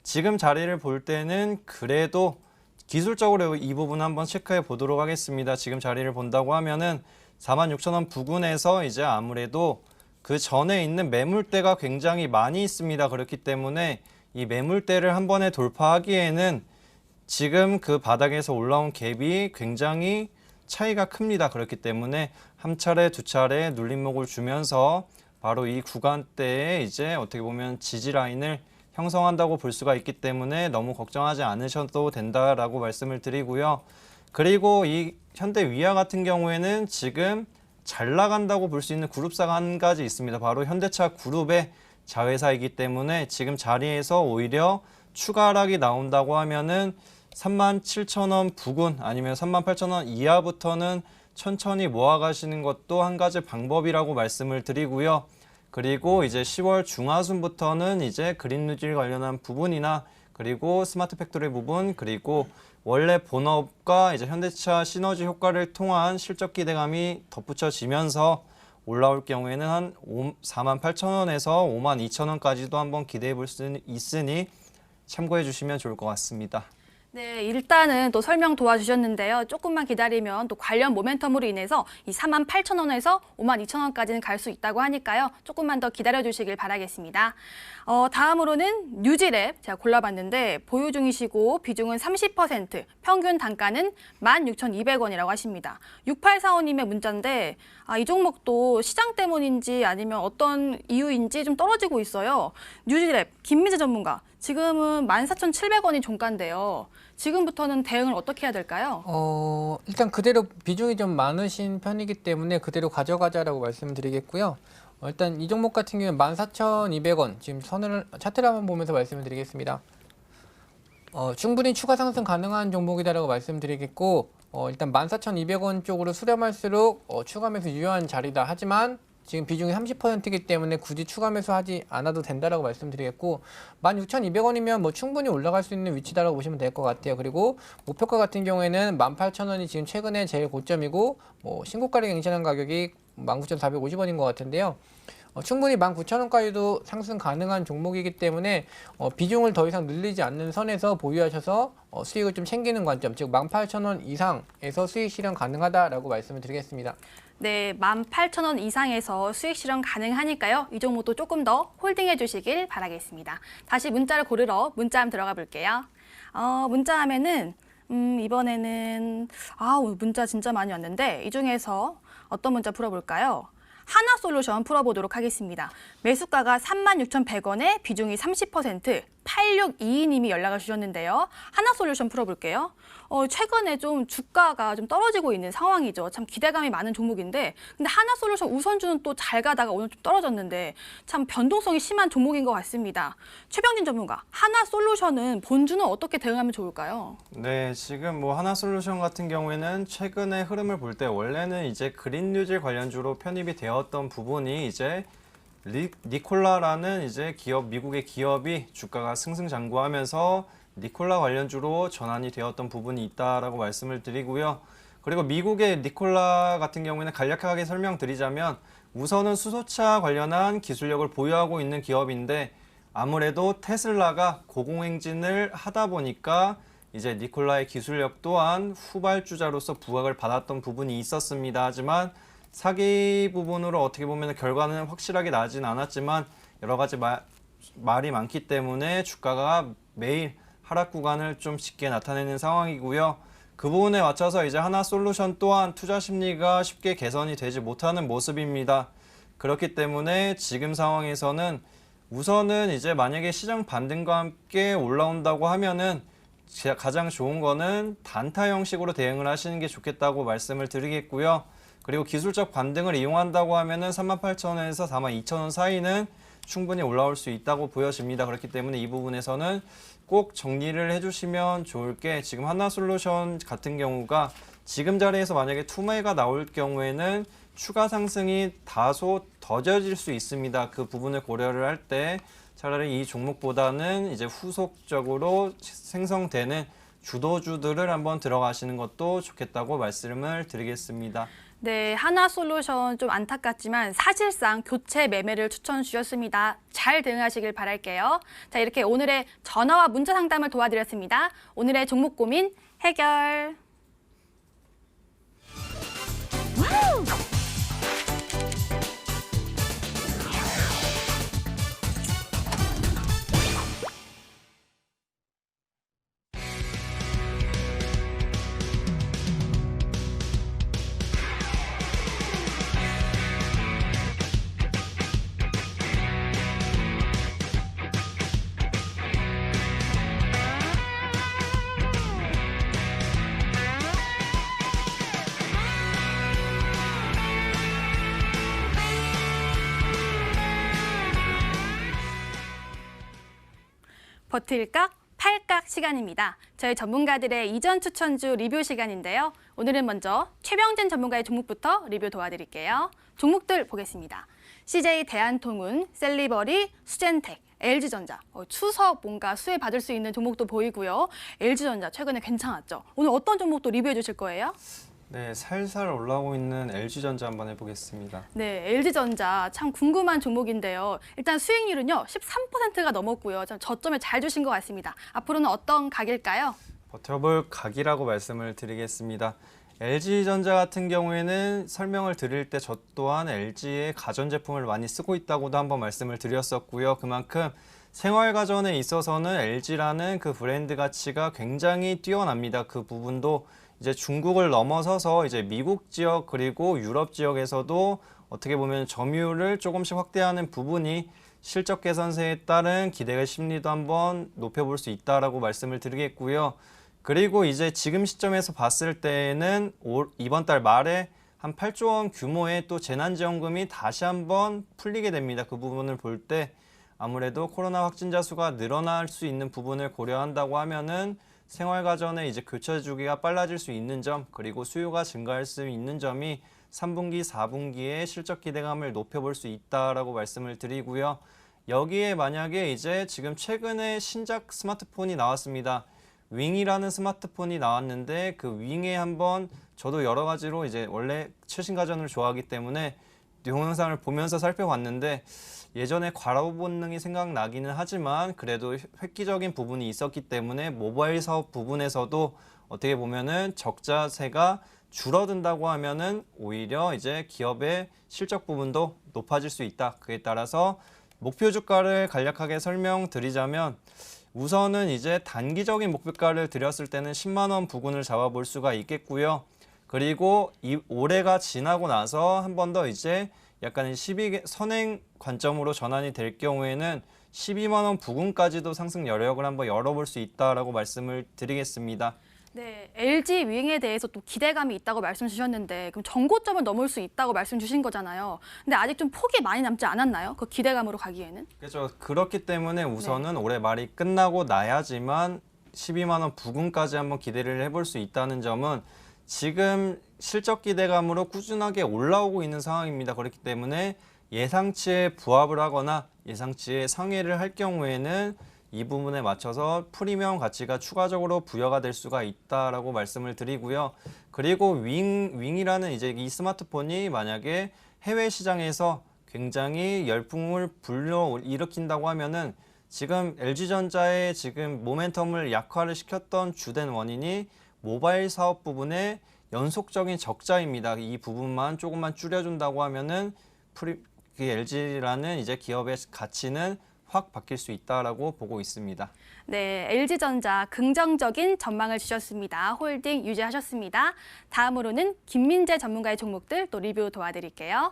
지금 자리를 볼 때는 그래도 기술적으로 이 부분 한번 체크해 보도록 하겠습니다. 지금 자리를 본다고 하면은 46,000원 부근에서 이제 아무래도 그 전에 있는 매물대가 굉장히 많이 있습니다. 그렇기 때문에 이 매물대를 한 번에 돌파하기에는 지금 그 바닥에서 올라온 갭이 굉장히 차이가 큽니다. 그렇기 때문에 한 차례, 두 차례 눌림목을 주면서 바로 이 구간대에 이제 어떻게 보면 지지 라인을 형성한다고 볼 수가 있기 때문에 너무 걱정하지 않으셔도 된다라고 말씀을 드리고요. 그리고 이 현대위아 같은 경우에는 지금 잘 나간다고 볼 수 있는 그룹사가 한 가지 있습니다. 바로 현대차 그룹의 자회사이기 때문에 지금 자리에서 오히려 추가 하락이 나온다고 하면은 37,000원 부근 아니면 38,000원 이하부터는 천천히 모아가시는 것도 한 가지 방법이라고 말씀을 드리고요. 그리고 이제 10월 중하순부터는 이제 그린뉴질 관련한 부분이나 그리고 스마트 팩토리 부분 그리고 원래 본업과 이제 현대차 시너지 효과를 통한 실적 기대감이 덧붙여지면서 올라올 경우에는 한 48,000원에서 52,000원까지도 한번 기대해 볼 수 있으니 참고해 주시면 좋을 것 같습니다. 네, 일단은 또 설명 도와주셨는데요. 조금만 기다리면 또 관련 모멘텀으로 인해서 이 48,000원에서 52,000원까지는 갈 수 있다고 하니까요. 조금만 더 기다려주시길 바라겠습니다. 다음으로는 뉴지랩 제가 골라봤는데 보유 중이시고 비중은 30%, 평균 단가는 16,200원이라고 하십니다. 6845님의 문자인데 이 종목도 시장 때문인지 아니면 어떤 이유인지 좀 떨어지고 있어요. 뉴지랩, 김민재 전문가. 지금은 14,700원이 종가인데요. 지금부터는 대응을 어떻게 해야 될까요? 일단 그대로 비중이 좀 많으신 편이기 때문에 그대로 가져가자라고 말씀드리겠고요. 일단 이 종목 같은 경우는 14,200원 지금 선을 차트를 한번 보면서 말씀을 드리겠습니다. 충분히 추가 상승 가능한 종목이다라고 말씀드리겠고 일단 14,200원 쪽으로 수렴할수록 추가 매수 유효한 자리다. 하지만 지금 비중이 30%이기 때문에 굳이 추가 매수하지 않아도 된다라고 말씀드리겠고 16,200원이면 뭐 충분히 올라갈 수 있는 위치다라고 보시면 될 것 같아요. 그리고 목표가 같은 경우에는 18,000원이 지금 최근에 제일 고점이고 신고가를 갱신한 가격이 19,450원인 것 같은데요. 충분히 19,000원까지도 상승 가능한 종목이기 때문에 비중을 더 이상 늘리지 않는 선에서 보유하셔서 수익을 좀 챙기는 관점, 즉 18,000원 이상에서 수익 실현 가능하다라고 말씀을 드리겠습니다. 네, 18,000원 이상에서 수익 실현 가능하니까요. 이 종목도 조금 더 홀딩해 주시길 바라겠습니다. 다시 문자를 고르러 문자함 들어가 볼게요. 문자함에는 이번에는 오늘 문자 진짜 많이 왔는데 이 중에서 어떤 문자 풀어볼까요? 하나솔루션 풀어보도록 하겠습니다. 매수가가 36,100원에 비중이 30%, 8622님이 연락을 주셨는데요. 하나솔루션 풀어볼게요. 최근에 좀 주가가 좀 떨어지고 있는 상황이죠. 참 기대감이 많은 종목인데 근데 하나솔루션 우선주는 또 잘 가다가 오늘 좀 떨어졌는데 참 변동성이 심한 종목인 것 같습니다. 최병진 전문가, 하나솔루션은 본주는 어떻게 대응하면 좋을까요? 네, 지금 뭐 하나솔루션 같은 경우에는 최근의 흐름을 볼 때 원래는 이제 그린뉴질 관련주로 편입이 되었던 부분이 이제 니콜라라는 이제 기업, 미국의 기업이 주가가 승승장구하면서 니콜라 관련주로 전환이 되었던 부분이 있다라고 말씀을 드리고요. 그리고 미국의 니콜라 같은 경우에는 간략하게 설명드리자면 우선은 수소차 관련한 기술력을 보유하고 있는 기업인데 아무래도 테슬라가 고공행진을 하다 보니까 이제 니콜라의 기술력 또한 후발주자로서 부각을 받았던 부분이 있었습니다. 하지만 사기 부분으로 어떻게 보면 결과는 확실하게 나진 않았지만 여러 가지 말이 많기 때문에 주가가 매일 하락 구간을 좀 쉽게 나타내는 상황이고요. 그 부분에 맞춰서 이제 하나솔루션 또한 투자 심리가 쉽게 개선이 되지 못하는 모습입니다. 그렇기 때문에 지금 상황에서는 우선은 이제 만약에 시장 반등과 함께 올라온다고 하면은 가장 좋은 거는 단타 형식으로 대응을 하시는 게 좋겠다고 말씀을 드리겠고요. 그리고 기술적 반등을 이용한다고 하면은 38,000원에서 42,000원 사이는 충분히 올라올 수 있다고 보여집니다. 그렇기 때문에 이 부분에서는 꼭 정리를 해주시면 좋을 게 지금 하나솔루션 같은 경우가 지금 자리에서 만약에 투매가 나올 경우에는 추가 상승이 다소 더뎌질 수 있습니다. 그 부분을 고려를 할 때 차라리 이 종목보다는 이제 후속적으로 생성되는 주도주들을 한번 들어가시는 것도 좋겠다고 말씀을 드리겠습니다. 네, 하나솔루션 좀 안타깝지만 사실상 교체 매매를 추천 주셨습니다. 잘 대응하시길 바랄게요. 자, 이렇게 오늘의 전화와 문자 상담을 도와드렸습니다. 오늘의 종목 고민 해결. 버틸까? 팔각 시간입니다. 저희 전문가들의 이전 추천주 리뷰 시간인데요. 오늘은 먼저 최병진 전문가의 종목부터 리뷰 도와드릴게요. 종목들 보겠습니다. CJ 대한통운, 셀리버리, 수젠텍, LG전자. 추석 뭔가 수혜 받을 수 있는 종목도 보이고요. LG전자 최근에 괜찮았죠. 오늘 어떤 종목도 리뷰해 주실 거예요? 네, 살살 올라오고 있는 LG전자 한번 해보겠습니다. 네, LG전자 참 궁금한 종목인데요. 일단 수익률은요, 13%가 넘었고요. 참 저점에 잘 주신 것 같습니다. 앞으로는 어떤 각일까요? 버텨볼 각이라고 말씀을 드리겠습니다. LG전자 같은 경우에는 설명을 드릴 때 저 또한 LG의 가전제품을 많이 쓰고 있다고도 한번 말씀을 드렸었고요. 그만큼 생활가전에 있어서는 LG라는 그 브랜드 가치가 굉장히 뛰어납니다. 그 부분도 이제 중국을 넘어서서 이제 미국 지역 그리고 유럽 지역에서도 어떻게 보면 점유율을 조금씩 확대하는 부분이 실적 개선세에 따른 기대의 심리도 한번 높여볼 수 있다라고 말씀을 드리겠고요. 그리고 이제 지금 시점에서 봤을 때는 이번 달 말에 한 8조 원 규모의 또 재난지원금이 다시 한번 풀리게 됩니다. 그 부분을 볼 때 아무래도 코로나 확진자 수가 늘어날 수 있는 부분을 고려한다고 하면은 생활가전의 이제 교체 주기가 빨라질 수 있는 점, 그리고 수요가 증가할 수 있는 점이 3분기, 4분기의 실적 기대감을 높여볼 수 있다라고 말씀을 드리고요. 여기에 만약에 이제 지금 최근에 신작 스마트폰이 나왔습니다. 윙이라는 스마트폰이 나왔는데 그 윙에 한번 저도 여러 가지로 이제 원래 최신 가전을 좋아하기 때문에 동영상을 보면서 살펴봤는데 예전에 과로 본능이 생각나기는 하지만 그래도 획기적인 부분이 있었기 때문에 모바일 사업 부분에서도 어떻게 보면은 적자세가 줄어든다고 하면은 오히려 이제 기업의 실적 부분도 높아질 수 있다. 그에 따라서 목표 주가를 간략하게 설명드리자면 우선은 이제 단기적인 목표가를 드렸을 때는 10만 원 부근을 잡아볼 수가 있겠고요. 그리고 올해가 지나고 나서 한 번 더 이제 약간 선행 관점으로 전환이 될 경우에는 12만 원 부근까지도 상승 여력을 한번 열어볼 수 있다라고 말씀을 드리겠습니다. 네, LG 윙에 대해서 또 기대감이 있다고 말씀 주셨는데 그럼 전고점을 넘을 수 있다고 말씀 주신 거잖아요. 근데 아직 좀 폭이 많이 남지 않았나요? 그 기대감으로 가기에는? 그렇죠. 그렇기 때문에 우선은 올해 말이 끝나고 나야지만 12만 원 부근까지 한번 기대를 해볼 수 있다는 점은 지금 실적 기대감으로 꾸준하게 올라오고 있는 상황입니다. 그렇기 때문에 예상치에 부합을 하거나 예상치에 상회를 할 경우에는 이 부분에 맞춰서 프리미엄 가치가 추가적으로 부여가 될 수가 있다라고 말씀을 드리고요. 그리고 윙이라는 이제 이 스마트폰이 만약에 해외 시장에서 굉장히 열풍을 불러일으킨다고 하면은 지금 LG전자의 지금 모멘텀을 약화를 시켰던 주된 원인이 모바일 사업 부분의 연속적인 적자입니다. 이 부분만 조금만 줄여준다고 하면은 LG라는 이제 기업의 가치는 확 바뀔 수 있다라고 보고 있습니다. 네, LG전자 긍정적인 전망을 주셨습니다. 홀딩 유지하셨습니다. 다음으로는 김민재 전문가의 종목들 또 리뷰 도와드릴게요.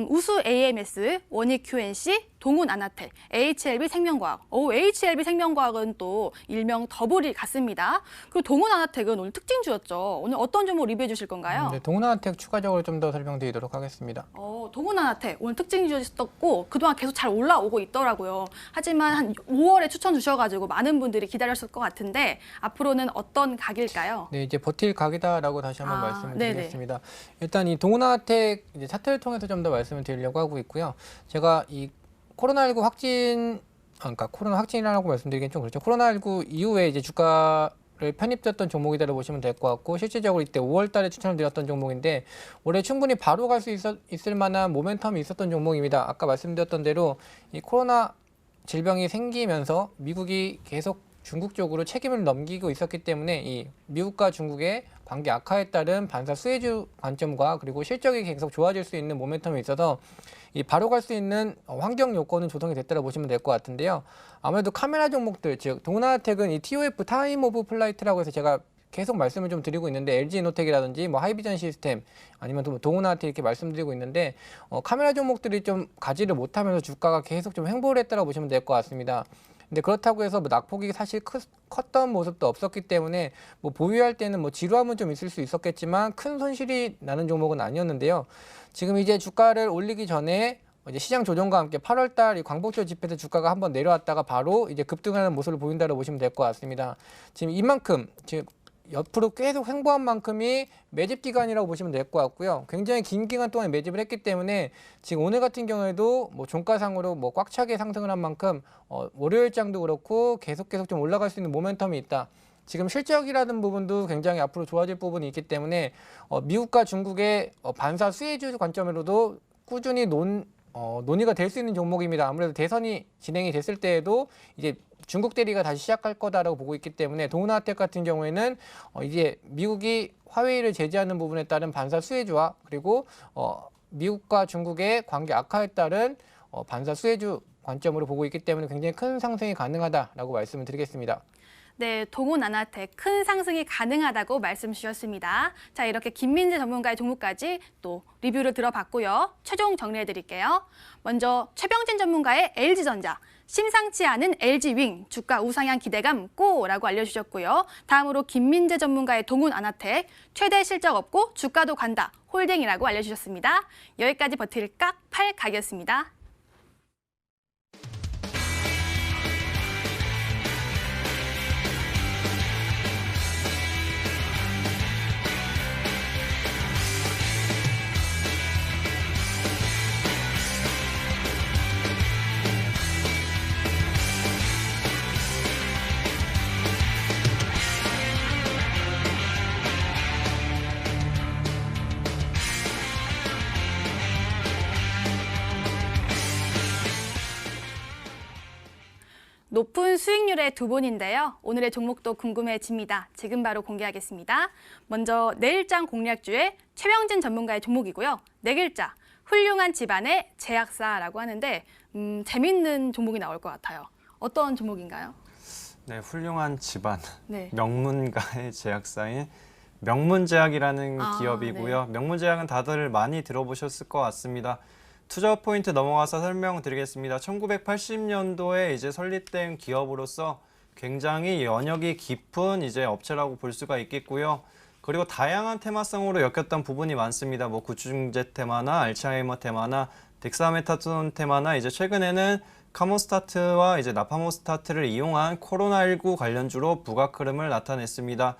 우수 AMS, 원익 QNC, 동훈 아나텍, HLB 생명과학. HLB 생명과학은 또 일명 더블이 같습니다. 그리고 동훈 아나텍은 오늘 특징주였죠. 오늘 어떤 종목 리뷰해 주실 건가요? 네, 동훈 아나텍 추가적으로 좀 더 설명드리도록 하겠습니다. 동훈 아나텍 오늘 특징주였었고 그동안 계속 잘 올라오고 있더라고요. 하지만 한 5월에 추천 주셔가지고 많은 분들이 기다렸을 것 같은데 앞으로는 어떤 각일까요? 네, 이제 버틸 각이다라고 다시 한번 말씀을 네네. 드리겠습니다. 일단 이 동훈 아나텍 이제 차트를 통해서 좀 더 말씀을 드리려고 하고 있고요. 제가 이 코로나19 확진, 그러니까 코로나 확진이라고 말씀드리긴 좀 그렇죠. 코로나19 이후에 이제 주가를 편입됐던 종목이다라고 보시면 될 것 같고 실질적으로 이때 5월달에 추천을 드렸던 종목인데 올해 충분히 바로 갈 수 있을 만한 모멘텀이 있었던 종목입니다. 아까 말씀드렸던 대로 이 코로나 질병이 생기면서 미국이 계속 중국 쪽으로 책임을 넘기고 있었기 때문에 이 미국과 중국의 관계 악화에 따른 반사 수혜주 관점과 그리고 실적이 계속 좋아질 수 있는 모멘텀이 있어서 이 바로 갈 수 있는 환경 요건은 조성이 됐다고 보시면 될 것 같은데요. 아무래도 카메라 종목들, 즉 동훈 아나텍은 이 TOF 타임 오브 플라이트라고 해서 제가 계속 말씀을 좀 드리고 있는데 LG이노텍이라든지 뭐 하이비전 시스템 아니면 또 동훈 아나텍 이렇게 말씀드리고 있는데 카메라 종목들이 좀 가지를 못하면서 주가가 계속 좀 횡보를 했다고 보시면 될 것 같습니다. 근데 그렇다고 해서 뭐 낙폭이 사실 컸던 모습도 없었기 때문에 뭐 보유할 때는 뭐 지루함은 좀 있을 수 있었겠지만 큰 손실이 나는 종목은 아니었는데요. 지금 이제 주가를 올리기 전에 이제 시장 조정과 함께 8월달 이 광복절 집회 때 주가가 한번 내려왔다가 바로 이제 급등하는 모습을 보인다고 보시면 될 것 같습니다. 지금 이만큼 지금 옆으로 계속 횡보한 만큼이 매집 기간이라고 보시면 될 것 같고요. 굉장히 긴 기간 동안 매집을 했기 때문에 지금 오늘 같은 경우에도 뭐 종가상으로 뭐 꽉 차게 상승을 한 만큼 월요일장도 그렇고 계속 좀 올라갈 수 있는 모멘텀이 있다. 지금 실적이라는 부분도 굉장히 앞으로 좋아질 부분이 있기 때문에 미국과 중국의 반사 수혜주 관점으로도 꾸준히 논의가 될 수 있는 종목입니다. 아무래도 대선이 진행이 됐을 때에도 이제 중국 대리가 다시 시작할 거다라고 보고 있기 때문에 동은하텍 같은 경우에는 이제 미국이 화웨이를 제재하는 부분에 따른 반사 수혜주와 그리고 미국과 중국의 관계 악화에 따른 반사 수혜주 관점으로 보고 있기 때문에 굉장히 큰 상승이 가능하다라고 말씀을 드리겠습니다. 네, 동훈아나텍 큰 상승이 가능하다고 말씀 주셨습니다. 자, 이렇게 김민재 전문가의 종목까지 또 리뷰를 들어봤고요. 최종 정리해 드릴게요. 먼저 최병진 전문가의 LG전자, 심상치 않은 LG윙, 주가 우상향 기대감 꼬라고 알려주셨고요. 다음으로 김민재 전문가의 동훈아나텍, 최대 실적 없고 주가도 간다, 홀딩이라고 알려주셨습니다. 여기까지 버틸 깍8 각이었습니다. 높은 수익률의 두 분인데요. 오늘의 종목도 궁금해집니다. 지금 바로 공개하겠습니다. 먼저 내일장 공략주의 최병진 전문가의 종목이고요. 네 글자, 훌륭한 집안의 제약사라고 하는데 재밌는 종목이 나올 것 같아요. 어떤 종목인가요? 네, 훌륭한 집안, 네. 명문가의 제약사인 명문제약이라는 기업이고요. 네. 명문제약은 다들 많이 들어보셨을 것 같습니다. 투자 포인트 넘어가서 설명드리겠습니다. 1980년도에 이제 설립된 기업으로서 굉장히 연역이 깊은 이제 업체라고 볼 수가 있겠고요. 그리고 다양한 테마성으로 엮였던 부분이 많습니다. 뭐 구충제 테마나 알츠하이머 테마나 덱사메타존 테마나 이제 최근에는 카모스타트와 이제 나파모스타트를 이용한 코로나19 관련주로 부각 흐름을 나타냈습니다.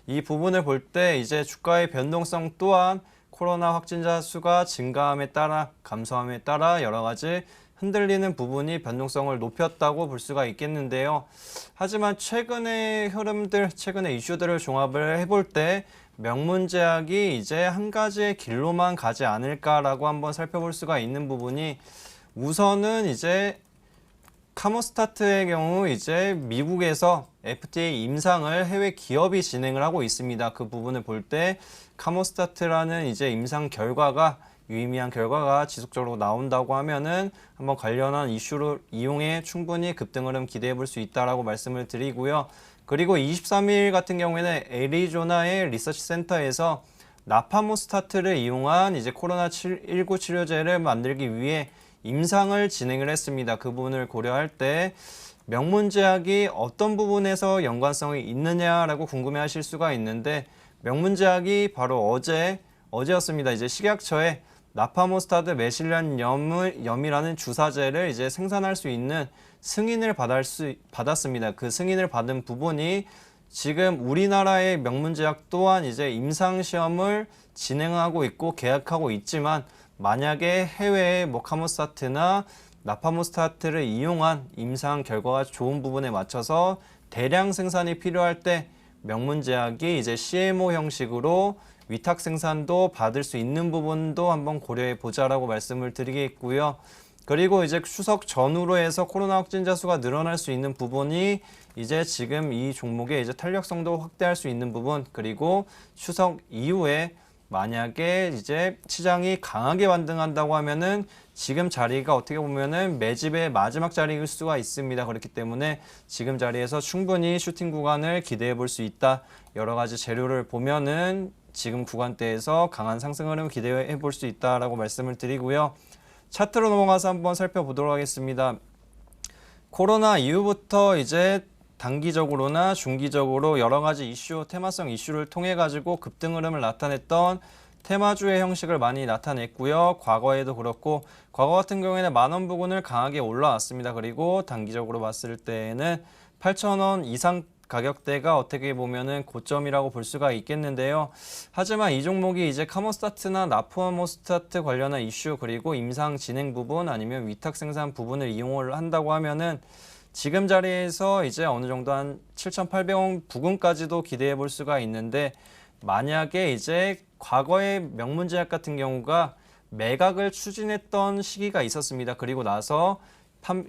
이 부분을 볼 때 이제 주가의 변동성 또한 코로나 확진자 수가 증가함에 따라 감소함에 따라 여러 가지 흔들리는 부분이 변동성을 높였다고 볼 수가 있겠는데요. 하지만 최근의 흐름들, 최근의 이슈들을 종합을 해볼 때 명문제약이 이제 한 가지의 길로만 가지 않을까라고 한번 살펴볼 수가 있는 부분이 우선은 이제 카모스타트의 경우 이제 미국에서 FDA 임상을 해외 기업이 진행을 하고 있습니다. 그 부분을 볼 때 카모스타트라는 이제 임상 결과가 유의미한 결과가 지속적으로 나온다고 하면은 한번 관련한 이슈를 이용해 충분히 급등 흐름 기대해 볼 수 있다라고 말씀을 드리고요. 그리고 23일 같은 경우에는 애리조나의 리서치 센터에서 나파모스타트를 이용한 이제 코로나19 치료제를 만들기 위해 임상을 진행을 했습니다. 그 부분을 고려할 때 명문제약이 어떤 부분에서 연관성이 있느냐라고 궁금해하실 수가 있는데 명문제약이 바로 어제였습니다. 이제 식약처에 나파모스타트 메실련 염이라는 주사제를 이제 생산할 수 있는 승인을 받았습니다. 그 승인을 받은 부분이 지금 우리나라의 명문제약 또한 이제 임상시험을 진행하고 있고 계약하고 있지만 만약에 해외의 뭐 카모스타트나 나파모스타트를 이용한 임상 결과가 좋은 부분에 맞춰서 대량 생산이 필요할 때 명문제약이 이제 CMO 형식으로 위탁 생산도 받을 수 있는 부분도 한번 고려해 보자라고 말씀을 드리겠고요. 그리고 이제 추석 전후로 해서 코로나 확진자 수가 늘어날 수 있는 부분이 이제 지금 이 종목의 이제 탄력성도 확대할 수 있는 부분, 그리고 추석 이후에 만약에 이제 시장이 강하게 반등한다고 하면은 지금 자리가 어떻게 보면은 매집의 마지막 자리일 수가 있습니다. 그렇기 때문에 지금 자리에서 충분히 슈팅 구간을 기대해 볼 수 있다. 여러 가지 재료를 보면은 지금 구간대에서 강한 상승 흐름 기대해 볼 수 있다라고 말씀을 드리고요. 차트로 넘어가서 한번 살펴보도록 하겠습니다. 코로나 이후부터 이제 단기적으로나 중기적으로 여러 가지 이슈, 테마성 이슈를 통해 가지고 급등 흐름을 나타냈던 테마주의 형식을 많이 나타냈고요. 과거에도 그렇고 과거 같은 경우에는 만원 부근을 강하게 올라왔습니다. 그리고 단기적으로 봤을 때에는 8,000원 이상 가격대가 어떻게 보면은 고점이라고 볼 수가 있겠는데요. 하지만 이 종목이 이제 카모스타트나 나포모스타트 관련한 이슈, 그리고 임상 진행 부분 아니면 위탁 생산 부분을 이용을 한다고 하면은 지금 자리에서 이제 어느 정도 한 7,800원 부근까지도 기대해 볼 수가 있는데, 만약에 이제 과거의 명문제약 같은 경우가 매각을 추진했던 시기가 있었습니다. 그리고 나서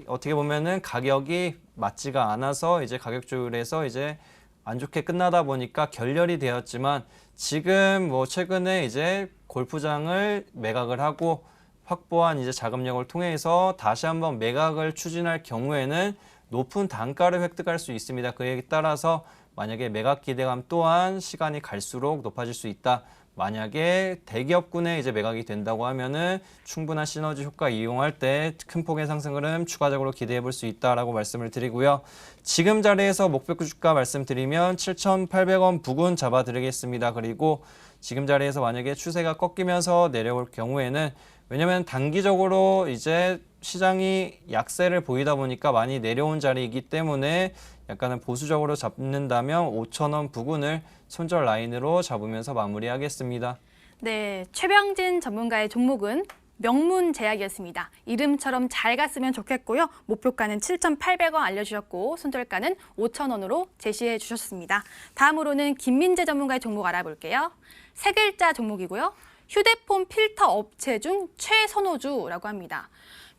어떻게 보면은 가격이 맞지가 않아서 이제 가격 조율에서 이제 안 좋게 끝나다 보니까 결렬이 되었지만 지금 뭐 최근에 이제 골프장을 매각을 하고 확보한 이제 자금력을 통해서 다시 한번 매각을 추진할 경우에는 높은 단가를 획득할 수 있습니다. 그에 따라서 만약에 매각 기대감 또한 시간이 갈수록 높아질 수 있다. 만약에 대기업군에 이제 매각이 된다고 하면은 충분한 시너지 효과 이용할 때 큰 폭의 상승 흐름 추가적으로 기대해 볼 수 있다라고 말씀을 드리고요. 지금 자리에서 목표 주가 말씀드리면 7,800원 부근 잡아드리겠습니다. 그리고 지금 자리에서 만약에 추세가 꺾이면서 내려올 경우에는 왜냐면 단기적으로 이제 시장이 약세를 보이다 보니까 많이 내려온 자리이기 때문에 약간은 보수적으로 잡는다면 5,000원 부근을 손절 라인으로 잡으면서 마무리하겠습니다. 네, 최병진 전문가의 종목은 명문제약이었습니다. 이름처럼 잘 갔으면 좋겠고요. 목표가는 7,800원 알려주셨고 손절가는 5,000원으로 제시해 주셨습니다. 다음으로는 김민재 전문가의 종목 알아볼게요. 세 글자 종목이고요. 휴대폰 필터 업체 중 최선호주라고 합니다.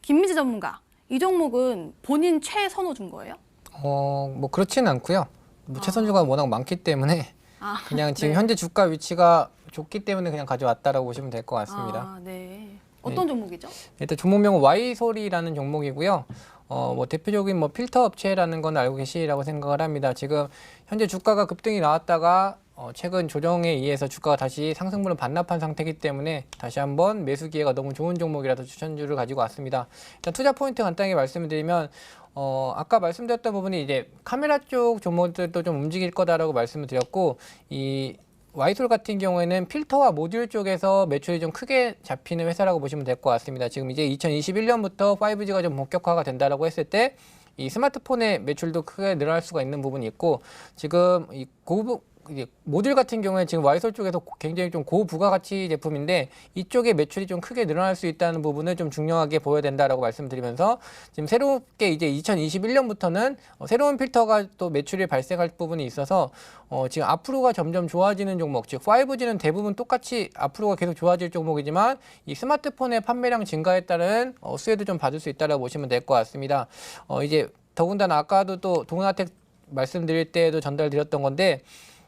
김민재 전문가, 이 종목은 본인 최선호주인 거예요? 뭐 그렇지는 않고요. 뭐 최선주가 워낙 많기 때문에 그냥 지금 네. 현재 주가 위치가 좋기 때문에 그냥 가져왔다라고 보시면 될 것 같습니다. 네. 어떤 종목이죠? 일단 종목명은 Y솔이라는 종목이고요. 뭐 대표적인 뭐 필터 업체라는 건 알고 계시리라고 생각을 합니다. 지금 현재 주가가 급등이 나왔다가 최근 조정에 의해서 주가가 다시 상승분을 반납한 상태이기 때문에 다시 한번 매수 기회가 너무 좋은 종목이라서 추천주를 가지고 왔습니다. 일단 투자 포인트 간단하게 말씀을 드리면 아까 말씀드렸던 부분이 이제 카메라 쪽 종목들도 좀 움직일 거다라고 말씀을 드렸고 이 Y솔 같은 경우에는 필터와 모듈 쪽에서 매출이 좀 크게 잡히는 회사라고 보시면 될 것 같습니다. 지금 이제 2021년부터 5G가 좀 본격화가 된다라고 했을 때 이 스마트폰의 매출도 크게 늘어날 수가 있는 부분이 있고 지금 이 이제 모듈 같은 경우에 지금 Y솔 쪽에서 굉장히 좀 고부가가치 제품인데 이쪽에 매출이 좀 크게 늘어날 수 있다는 부분을 좀 중요하게 보여야 된다라고 말씀드리면서 지금 새롭게 이제 2021년부터는 새로운 필터가 또 매출이 발생할 부분이 있어서 지금 앞으로가 점점 좋아지는 종목, 즉 5G는 대부분 똑같이 앞으로가 계속 좋아질 종목이지만 이 스마트폰의 판매량 증가에 따른 수혜도 좀 받을 수 있다라고 보시면 될 것 같습니다. 이제 더군다나 아까도 또 동아텍 말씀드릴 때에도 전달드렸던 건데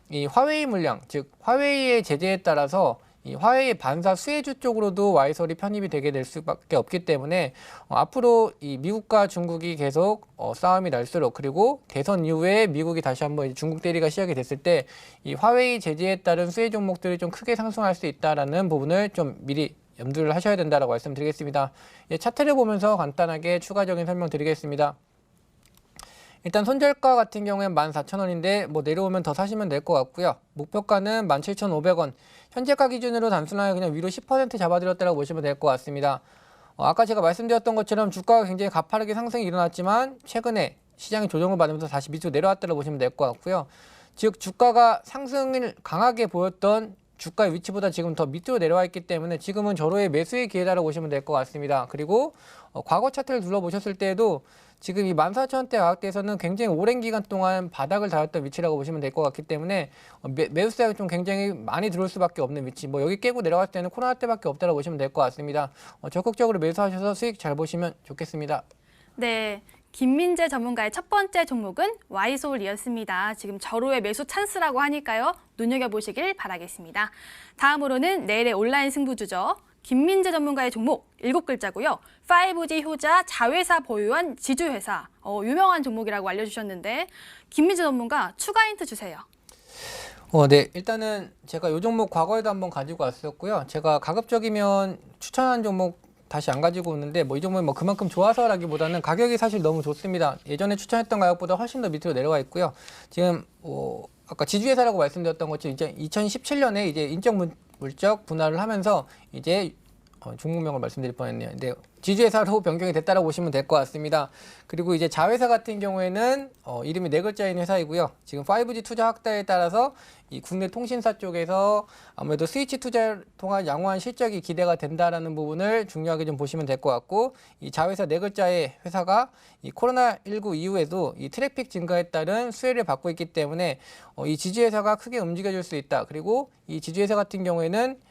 이 화웨이 물량, 즉 화웨이의 제재에 따라서 이 화웨이 반사 수혜주 쪽으로도 Y솔이 편입이 되게 될 수밖에 없기 때문에 앞으로 이 미국과 중국이 계속 싸움이 날수록 그리고 대선 이후에 미국이 다시 한번 중국 대리가 시작이 됐을 때 이 화웨이 제재에 따른 수혜 종목들이 좀 크게 상승할 수 있다라는 부분을 좀 미리 염두를 하셔야 된다라고 말씀드리겠습니다. 차트를 보면서 간단하게 추가적인 설명 드리겠습니다. 일단 손절가 같은 경우에는 14,000원인데 뭐 내려오면 더 사시면 될 것 같고요. 목표가는 17,500원. 현재가 기준으로 단순하게 그냥 위로 10% 잡아드렸다고 보시면 될 것 같습니다. 아까 제가 말씀드렸던 것처럼 주가가 굉장히 가파르게 상승이 일어났지만 최근에 시장이 조정을 받으면서 다시 밑으로 내려왔다고 보시면 될 것 같고요. 즉 주가가 상승을 강하게 보였던 주가의 위치보다 지금 더 밑으로 내려와 있기 때문에 지금은 절호의 매수의 기회다라고 보시면 될 것 같습니다. 그리고 과거 차트를 둘러보셨을 때에도 지금 이 14,000원대 가격대에서는 굉장히 오랜 기간 동안 바닥을 달았던 위치라고 보시면 될 것 같기 때문에 매수세가 좀 굉장히 많이 들어올 수밖에 없는 위치, 뭐 여기 깨고 내려갔을 때는 코로나 때밖에 없다고 보시면 될 것 같습니다. 적극적으로 매수하셔서 수익 잘 보시면 좋겠습니다. 네. 김민재 전문가의 첫 번째 종목은 Y솔이었습니다. 지금 절호의 매수 찬스라고 하니까요. 눈여겨보시길 바라겠습니다. 다음으로는 내일의 온라인 승부주죠. 김민재 전문가의 종목 7글자고요. 5G 효자 자회사 보유한 지주회사. 유명한 종목이라고 알려주셨는데 김민재 전문가 추가 힌트 주세요. 네. 일단은 제가 이 종목 과거에도 한번 가지고 왔었고요. 제가 가급적이면 추천한 종목 다시 안 가지고 오는데 뭐 이 종목이 뭐 그만큼 좋아서라기보다는 가격이 사실 너무 좋습니다. 예전에 추천했던 가격보다 훨씬 더 밑으로 내려와 있고요. 지금 아까 지주회사라고 말씀드렸던 것처럼 이제 2017년에 이제 인적 물적 분할을 하면서 이제 종목명을 말씀드릴 뻔했네요. 근데 지주회사로 변경이 됐다고 보시면 될 것 같습니다. 그리고 이제 자회사 같은 경우에는 이름이 4글자인 회사이고요. 지금 5G 투자 확대에 따라서 이 국내 통신사 쪽에서 아무래도 스위치 투자를 통한 양호한 실적이 기대가 된다라는 부분을 중요하게 좀 보시면 될 것 같고 이 자회사 4글자의 회사가 이 코로나19 이후에도 이 트래픽 증가에 따른 수혜를 받고 있기 때문에 이 지주회사가 크게 움직여줄 수 있다. 그리고 이 지주회사 같은 경우에는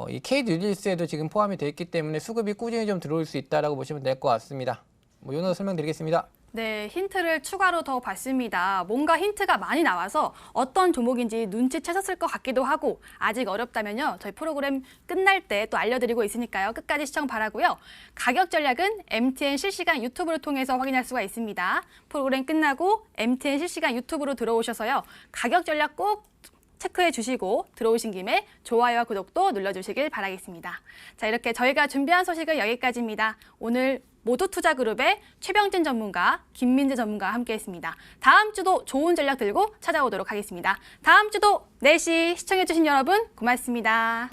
이 K뉴질스에도 지금 포함이 되어 있기 때문에 수급이 꾸준히 좀 들어올 수 있다라고 보시면 될 것 같습니다. 뭐 요노 설명드리겠습니다. 네, 힌트를 추가로 더 봤습니다. 뭔가 힌트가 많이 나와서 어떤 종목인지 눈치채셨을 것 같기도 하고 아직 어렵다면요. 저희 프로그램 끝날 때 또 알려드리고 있으니까요. 끝까지 시청 바라고요. 가격 전략은 MTN 실시간 유튜브를 통해서 확인할 수가 있습니다. 프로그램 끝나고 MTN 실시간 유튜브로 들어오셔서요. 가격 전략 꼭 체크해 주시고 들어오신 김에 좋아요와 구독도 눌러주시길 바라겠습니다. 자, 이렇게 저희가 준비한 소식은 여기까지입니다. 오늘 모두투자그룹의 최병진 전문가, 김민재 전문가와 함께했습니다. 다음 주도 좋은 전략 들고 찾아오도록 하겠습니다. 다음 주도 4시 시청해주신 여러분 고맙습니다.